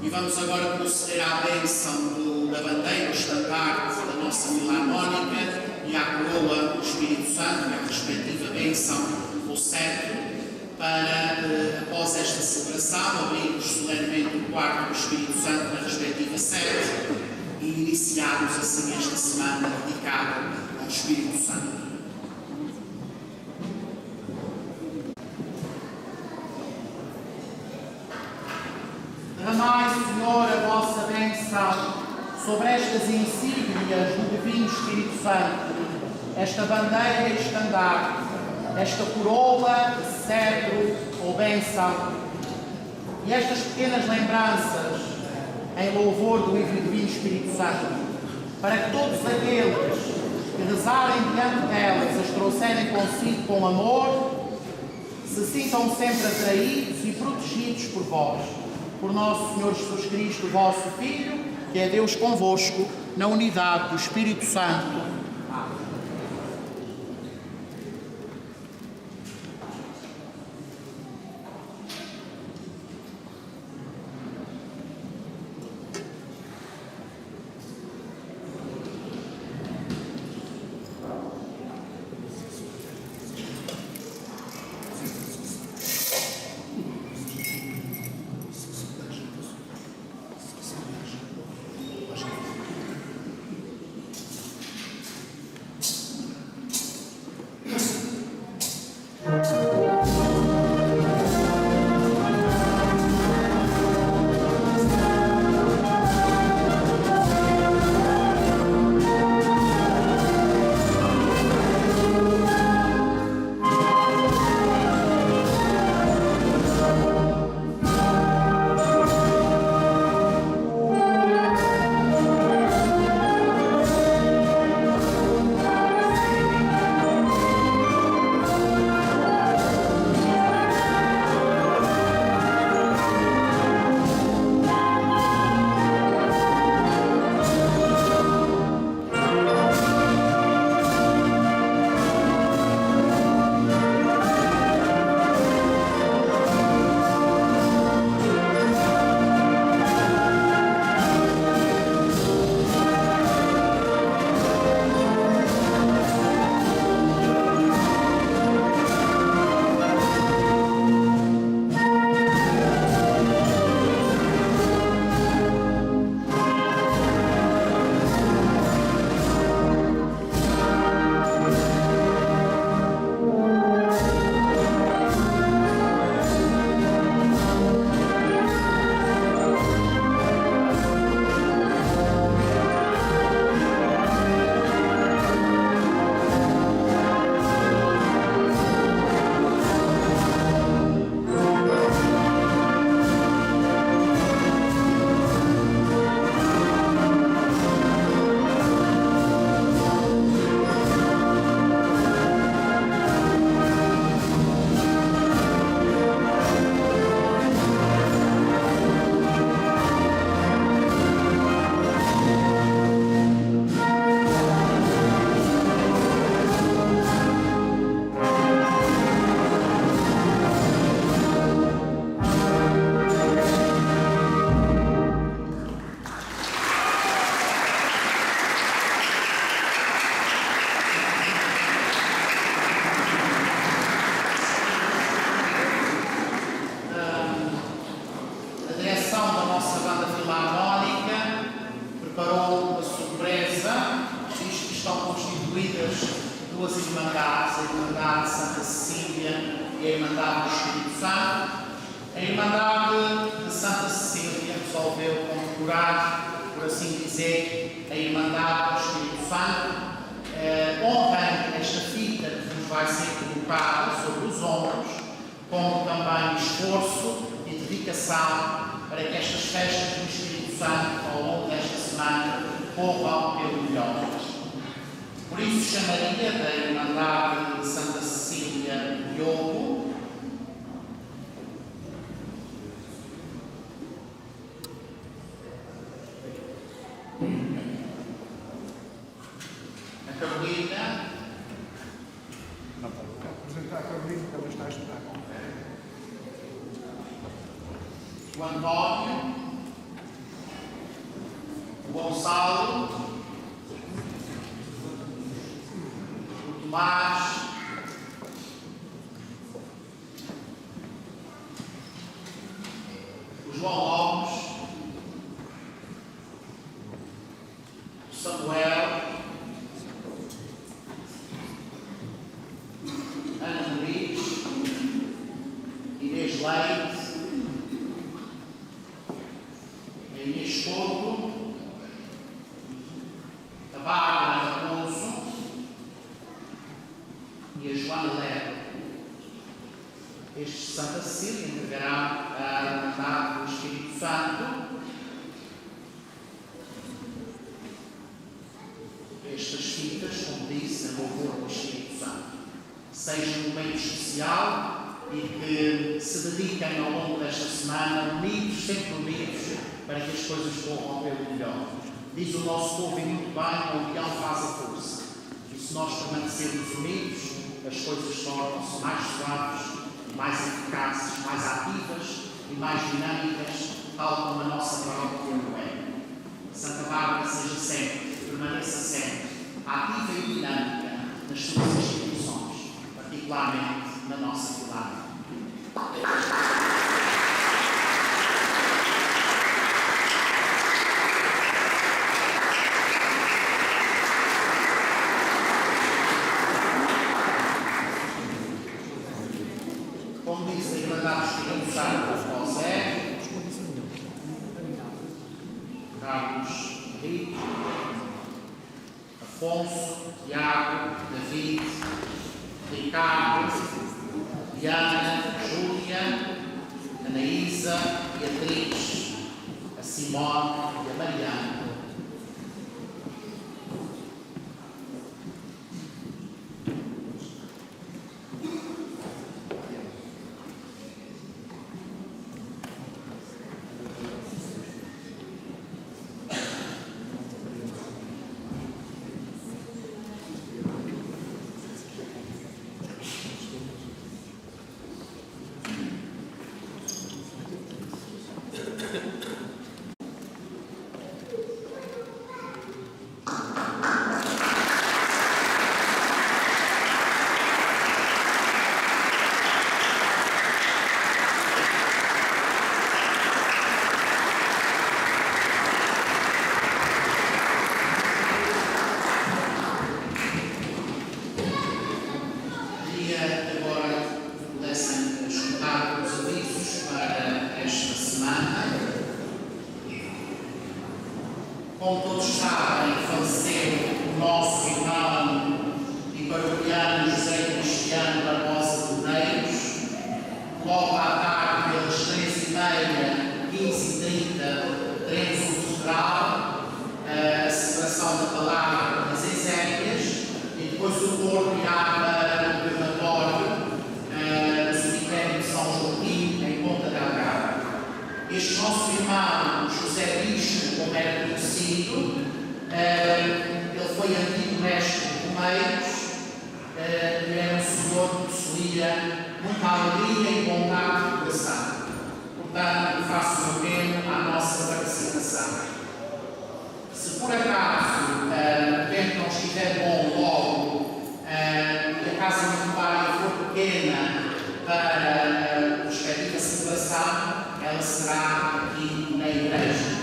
E vamos agora proceder à bênção da bandeira, o estandarte da nossa Filarmónica e à coroa do Espírito Santo, a respectiva bênção ou cetro, para, após esta celebração, abrirmos solenemente o quarto do Espírito Santo na respectiva sede e iniciarmos assim esta semana dedicada ao Espírito Santo. Derramai, Senhor, a vossa bênção sobre estas insígnias do Divino Espírito Santo, esta bandeira e estandarte, esta coroa, cetro ou bênção, e estas pequenas lembranças em louvor do Divino Espírito Santo, para que todos aqueles que rezarem diante delas as trouxerem consigo com amor, se sintam sempre atraídos e protegidos por vós. Por nosso Senhor Jesus Cristo, vosso Filho, que é Deus convosco, na unidade do Espírito Santo. Amém. duas irmandades, a Irmandade de Santa Cecília e a Irmandade do Espírito Santo. A Irmandade de Santa Cecília resolveu condecorar, por assim dizer, a Irmandade do Espírito Santo, honrando esta fita que nos vai ser colocada sobre os ombros, como também esforço e dedicação para que estas festas do Espírito Santo, ao longo desta semana, corram pelo melhor. Por isso chamaria da Irmandade de Santa Cecília Diogo, a Carolina, Não pode apresentar a Carolina, que ela está a estudar. o António, Gonçalo, o Tomás, o João Lopes, o Samuel, Ana Luís, Inês Leite, a Inês Couto, a Bárbara Raposo e a Joana Lero. Estes de Santa Cecília entregarão a Irmandade do Espírito Santo. Estas fitas, como disse, em louvor do Espírito Santo. Seja um momento especial e que se dediquem ao longo desta semana, unidos, sempre unidos, para que as coisas corram pelo melhor. Diz o nosso povo e muito bem, a união faz a força. E se nós permanecermos unidos, as coisas tornam-se mais suaves, mais eficazes, mais ativas e mais dinâmicas, tal como a nossa paróquia é. Santa Bárbara seja sempre, permaneça sempre, ativa e dinâmica nas suas instituições, particularmente na nossa cidade. Como diz a Irmandade do Espírito Santo, José, Carlos Henrique, Afonso, Tiago, David, Ricardo, Diana, Júlia, Anaísa, Beatriz, a Simone e a Mariana. Como todos sabem, faleceu o nosso irmão e paroquiano José Cristiano Barbosa de Medeiros. Logo à tarde, pelas 13h30, 15h30, teremos o funeral, a celebração da palavra das exéquias e depois o corpo irá para o crematório no cemitério de São Joaquim, em Ponta Delgada. Este nosso irmão, José Bispo, como era conhecido, ele foi antigo mestre de Romeiros e era um senhor que possuía muita alegria e bondade de coração. Portanto, faço o apelo à nossa participação. Se por acaso o tempo não estiver bom logo e a casa mortuária for pequena para a respectiva celebração, ela será aqui na igreja.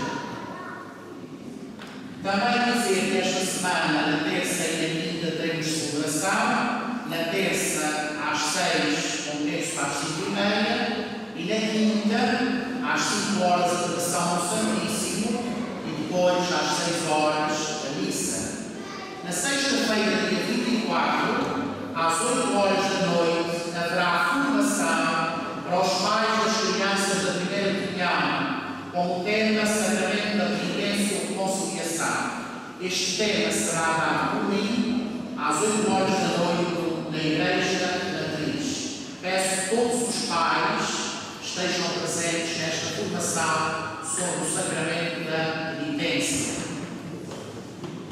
Também dizer que esta semana, na terça e na quinta, teremos celebração. Na terça, às 6, com terço às 5h30, e na quinta, às 5 horas, a adoração ao Santíssimo, e depois, às 6 horas, a missa. Na sexta-feira, dia 24, às 8 horas da noite, haverá formação para os pais das crianças da primeira comunhão, com o tema Sacramento da Penitência e Reconciliação. Este tema será dado por mim, às 8 horas da noite, na Igreja Matriz. Peço que todos os pais estejam presentes nesta formação sobre o Sacramento da Penitência.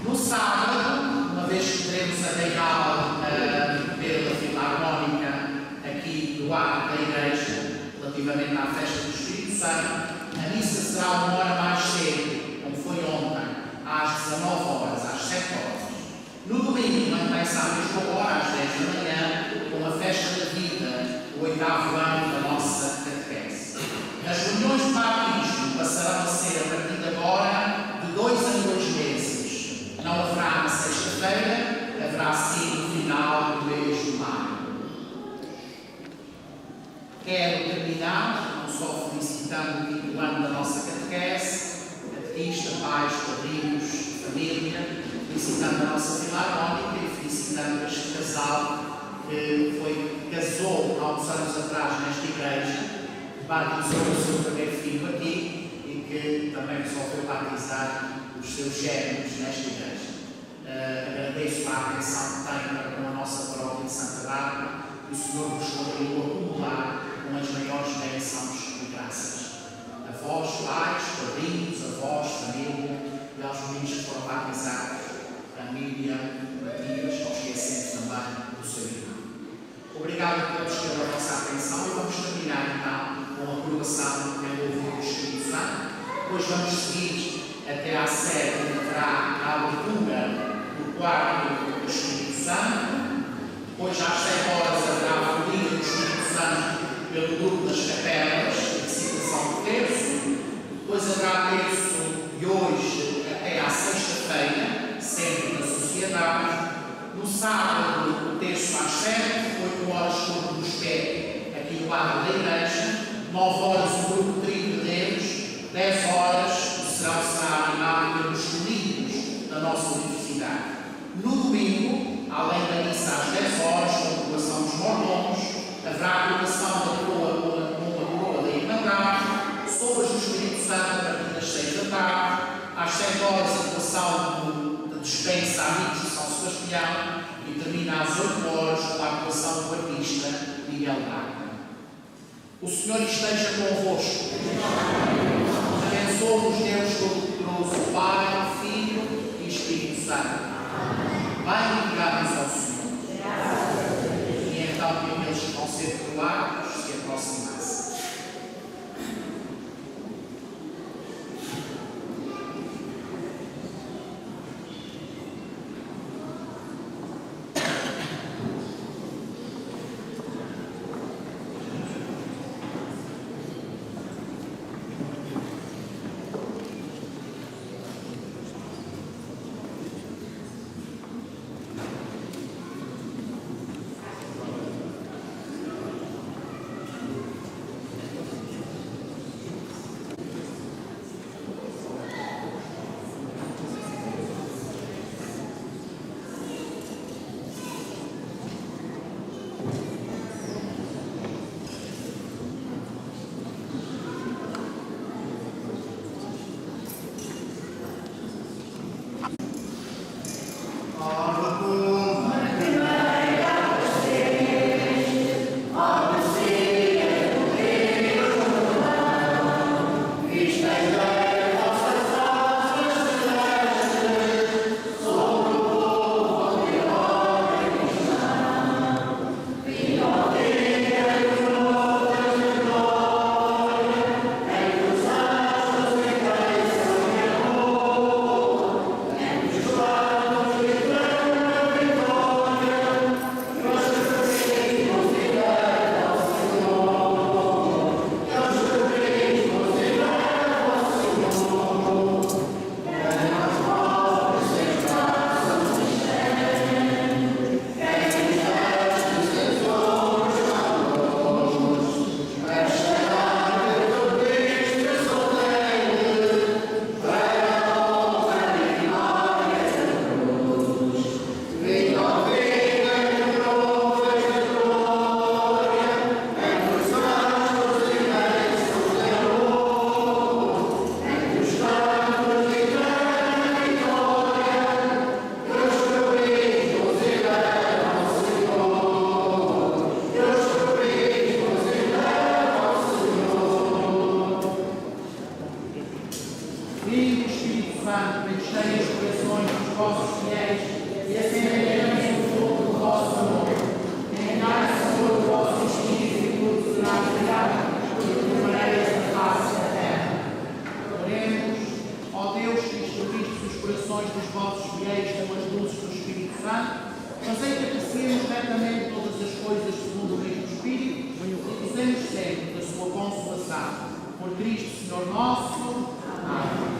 No sábado, uma vez que teremos a Reial pela Filarmónica aqui do ato da Igreja, relativamente à festa do Espírito Santo, a missa será uma hora mais cedo, como foi ontem, às 19 horas, às 7 horas. No domingo, mantém-se à mesma hora, às 10 da manhã, com a festa da vida, o 8º ano da nossa catequese. As reuniões de batismo passarão a ser, a partir de agora, de 2 em 2 meses. Não haverá na sexta-feira, haverá sim no final do mês de maio. Quero terminar, não só felicitando o 5º ano da nossa catequese, catequista, pais, padrinhos, família, felicitando a nossa filarmónica e felicitando este casal que casou há uns anos atrás nesta igreja, batizou o seu primeiro filho aqui e que também resolveu batizar os seus gêmeos nesta igreja. Agradeço a atenção que tem para com a nossa paróquia de Santa Bárbara e o Senhor nos continua a acumular com as maiores bênçãos e graças. A vós, pais, padrinhos, avós, família e aos meninos que foram batizados, a Miriam, Matias, não esquecendo também do seu irmão. Obrigado a todos pela vossa atenção e vamos terminar então com a coroação pelo louvor do Espírito Santo. Depois vamos seguir até à sede onde terá a abertura do quarto do Espírito Santo. Depois às 7 horas haverá a folia do Espírito Santo pelo grupo das capelas, a citação do terço. Depois haverá terço de hoje até à sexta-feira, sempre na sociedade. No sábado, o terço às 7, 8 horas todo nos pé, aqui do lado da igreja, 9 horas o grupo Trio de Deus, 10 horas o serão será animado pelos escolhidos da nossa universidade. No domingo, além da missa às 10 horas, com a coroação dos mordomos, haverá a coroação da coroa da Irmandade, sopas do Espírito Santo a partir das 6 da tarde, às 7 horas a coroação da dispensa a amigos de São Sebastião e termina às 8 horas com a atuação do artista Miguel Braga. O Senhor esteja convosco. Abençoe-vos Deus Todo-Poderoso, Pai, Filho e Espírito Santo. Bem-vindos ao Senhor. E então que aqueles que vão ser coroados se aproximassem. Cristo, Senhor nosso. Amém.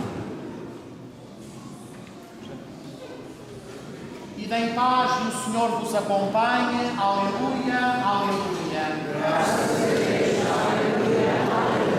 E em paz e o Senhor vos acompanhe. Aleluia, aleluia. Graças a Deus, aleluia, aleluia.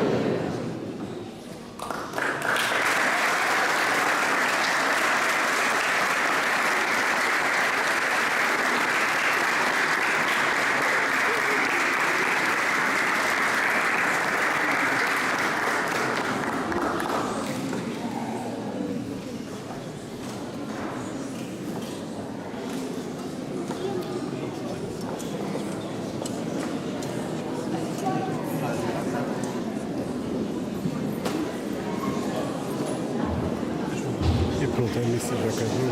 E pronto, a missa já acabou.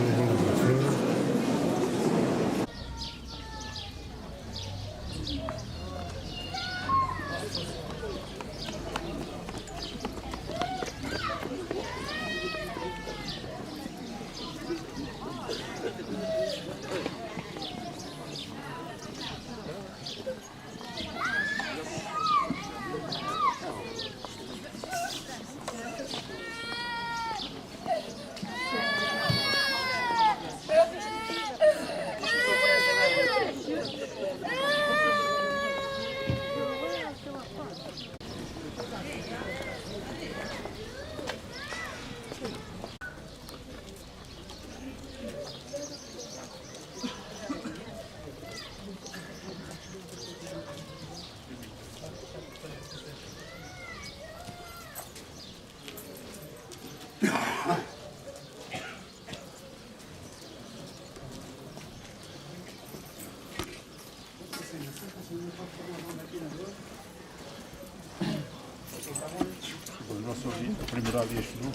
O nosso ouvinte, a primeira ali estudou.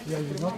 E aí, não?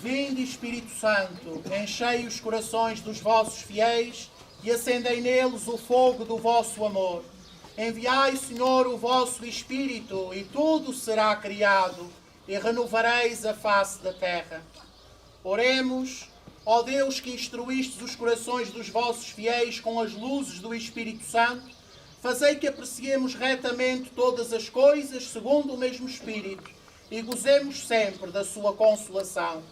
Vinde, Espírito Santo, enchei os corações dos vossos fiéis e acendei neles o fogo do vosso amor. Enviai, Senhor, o vosso Espírito, e tudo será criado, e renovareis a face da terra. Oremos, ó Deus, que instruístes os corações dos vossos fiéis com as luzes do Espírito Santo, fazei que apreciemos retamente todas as coisas segundo o mesmo Espírito, e gozemos sempre da sua consolação.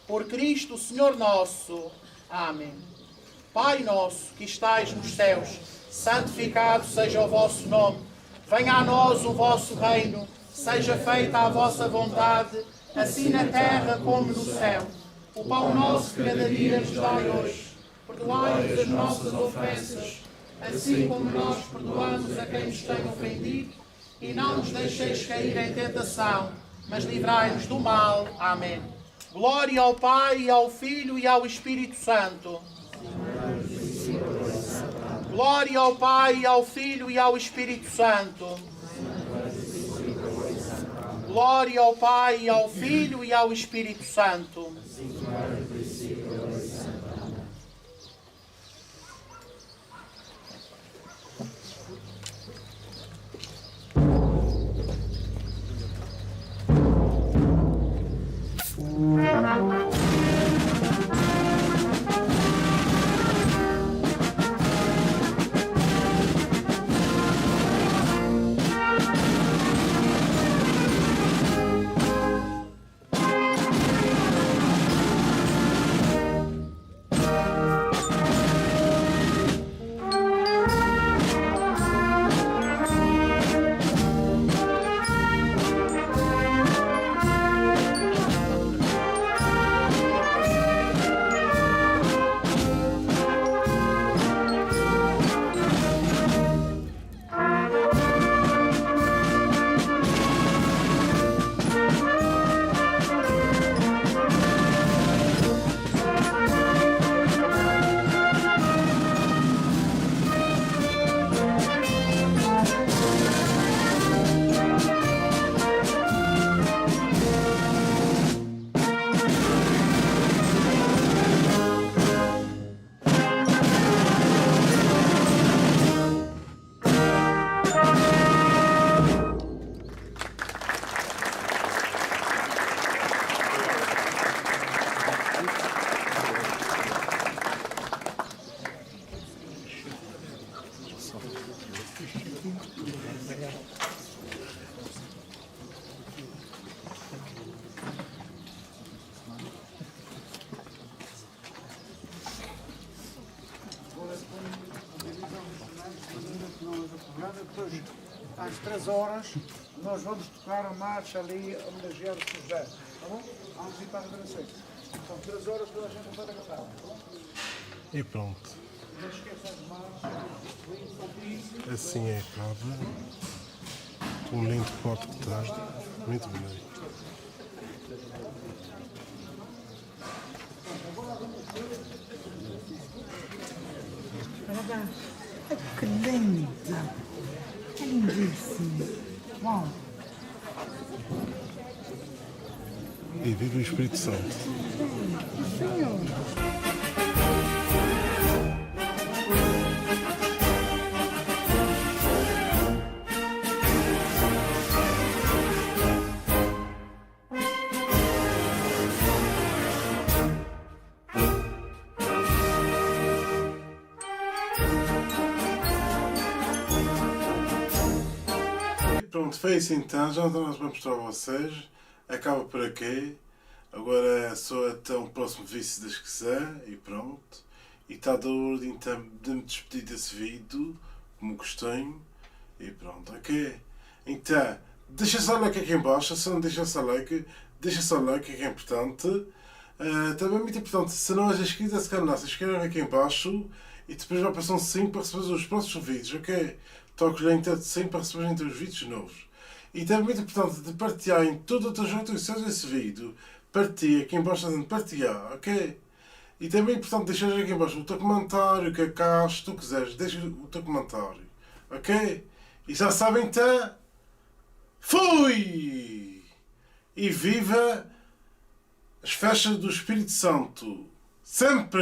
Por Cristo, Senhor nosso. Amém. Pai nosso, que estais nos céus, santificado seja o vosso nome. Venha a nós o vosso reino. Seja feita a vossa vontade, assim na terra como no céu. O pão nosso de cada dia nos dai hoje. Perdoai-nos as nossas ofensas, assim como nós perdoamos a quem nos tem ofendido. E não nos deixeis cair em tentação, mas livrai-nos do mal. Amém. Glória ao Pai, e ao Filho e ao Espírito Santo. Glória ao Pai, e ao Filho e ao Espírito Santo. Glória ao Pai, e ao Filho e ao Espírito Santo. Depois, às 3 horas, nós vamos tocar a marcha ali a homenagear o José, tá bom? Vamos ir para a adoração. São 3 horas toda a gente vai cantar, tá bom? E pronto. Não esqueçam de marcha, Assim é a cabra. Um lindo pote que tem. Muito bonito. Que linda! É lindíssimo! Uau! E vive o Espírito Santo. Senhor! Pronto, foi isso então, já nós vamos mostrar a vocês, acaba por aqui, agora é só até um próximo vídeo se Deus quiser, e pronto, e está da hora então de me despedir desse vídeo, como costume, e pronto, ok? Então, deixa só o like aqui em baixo, se não deixa só o like, que é importante, também é muito importante, se não és inscrito nesse canal, se inscreve aqui em baixo, e depois vai passar um sininho para receber os próximos vídeos, ok? Toque lá então sempre para receber entre os vídeos novos. E também é muito importante de partilhar em todas as notificações desse vídeo. Partilha aqui em baixo de partilhar, ok? E também é importante deixar aqui em baixo o teu comentário, o que é que achas, se tu quiseres, deixa o teu comentário, ok? E já sabem então, fui! E viva as festas do Espírito Santo, sempre!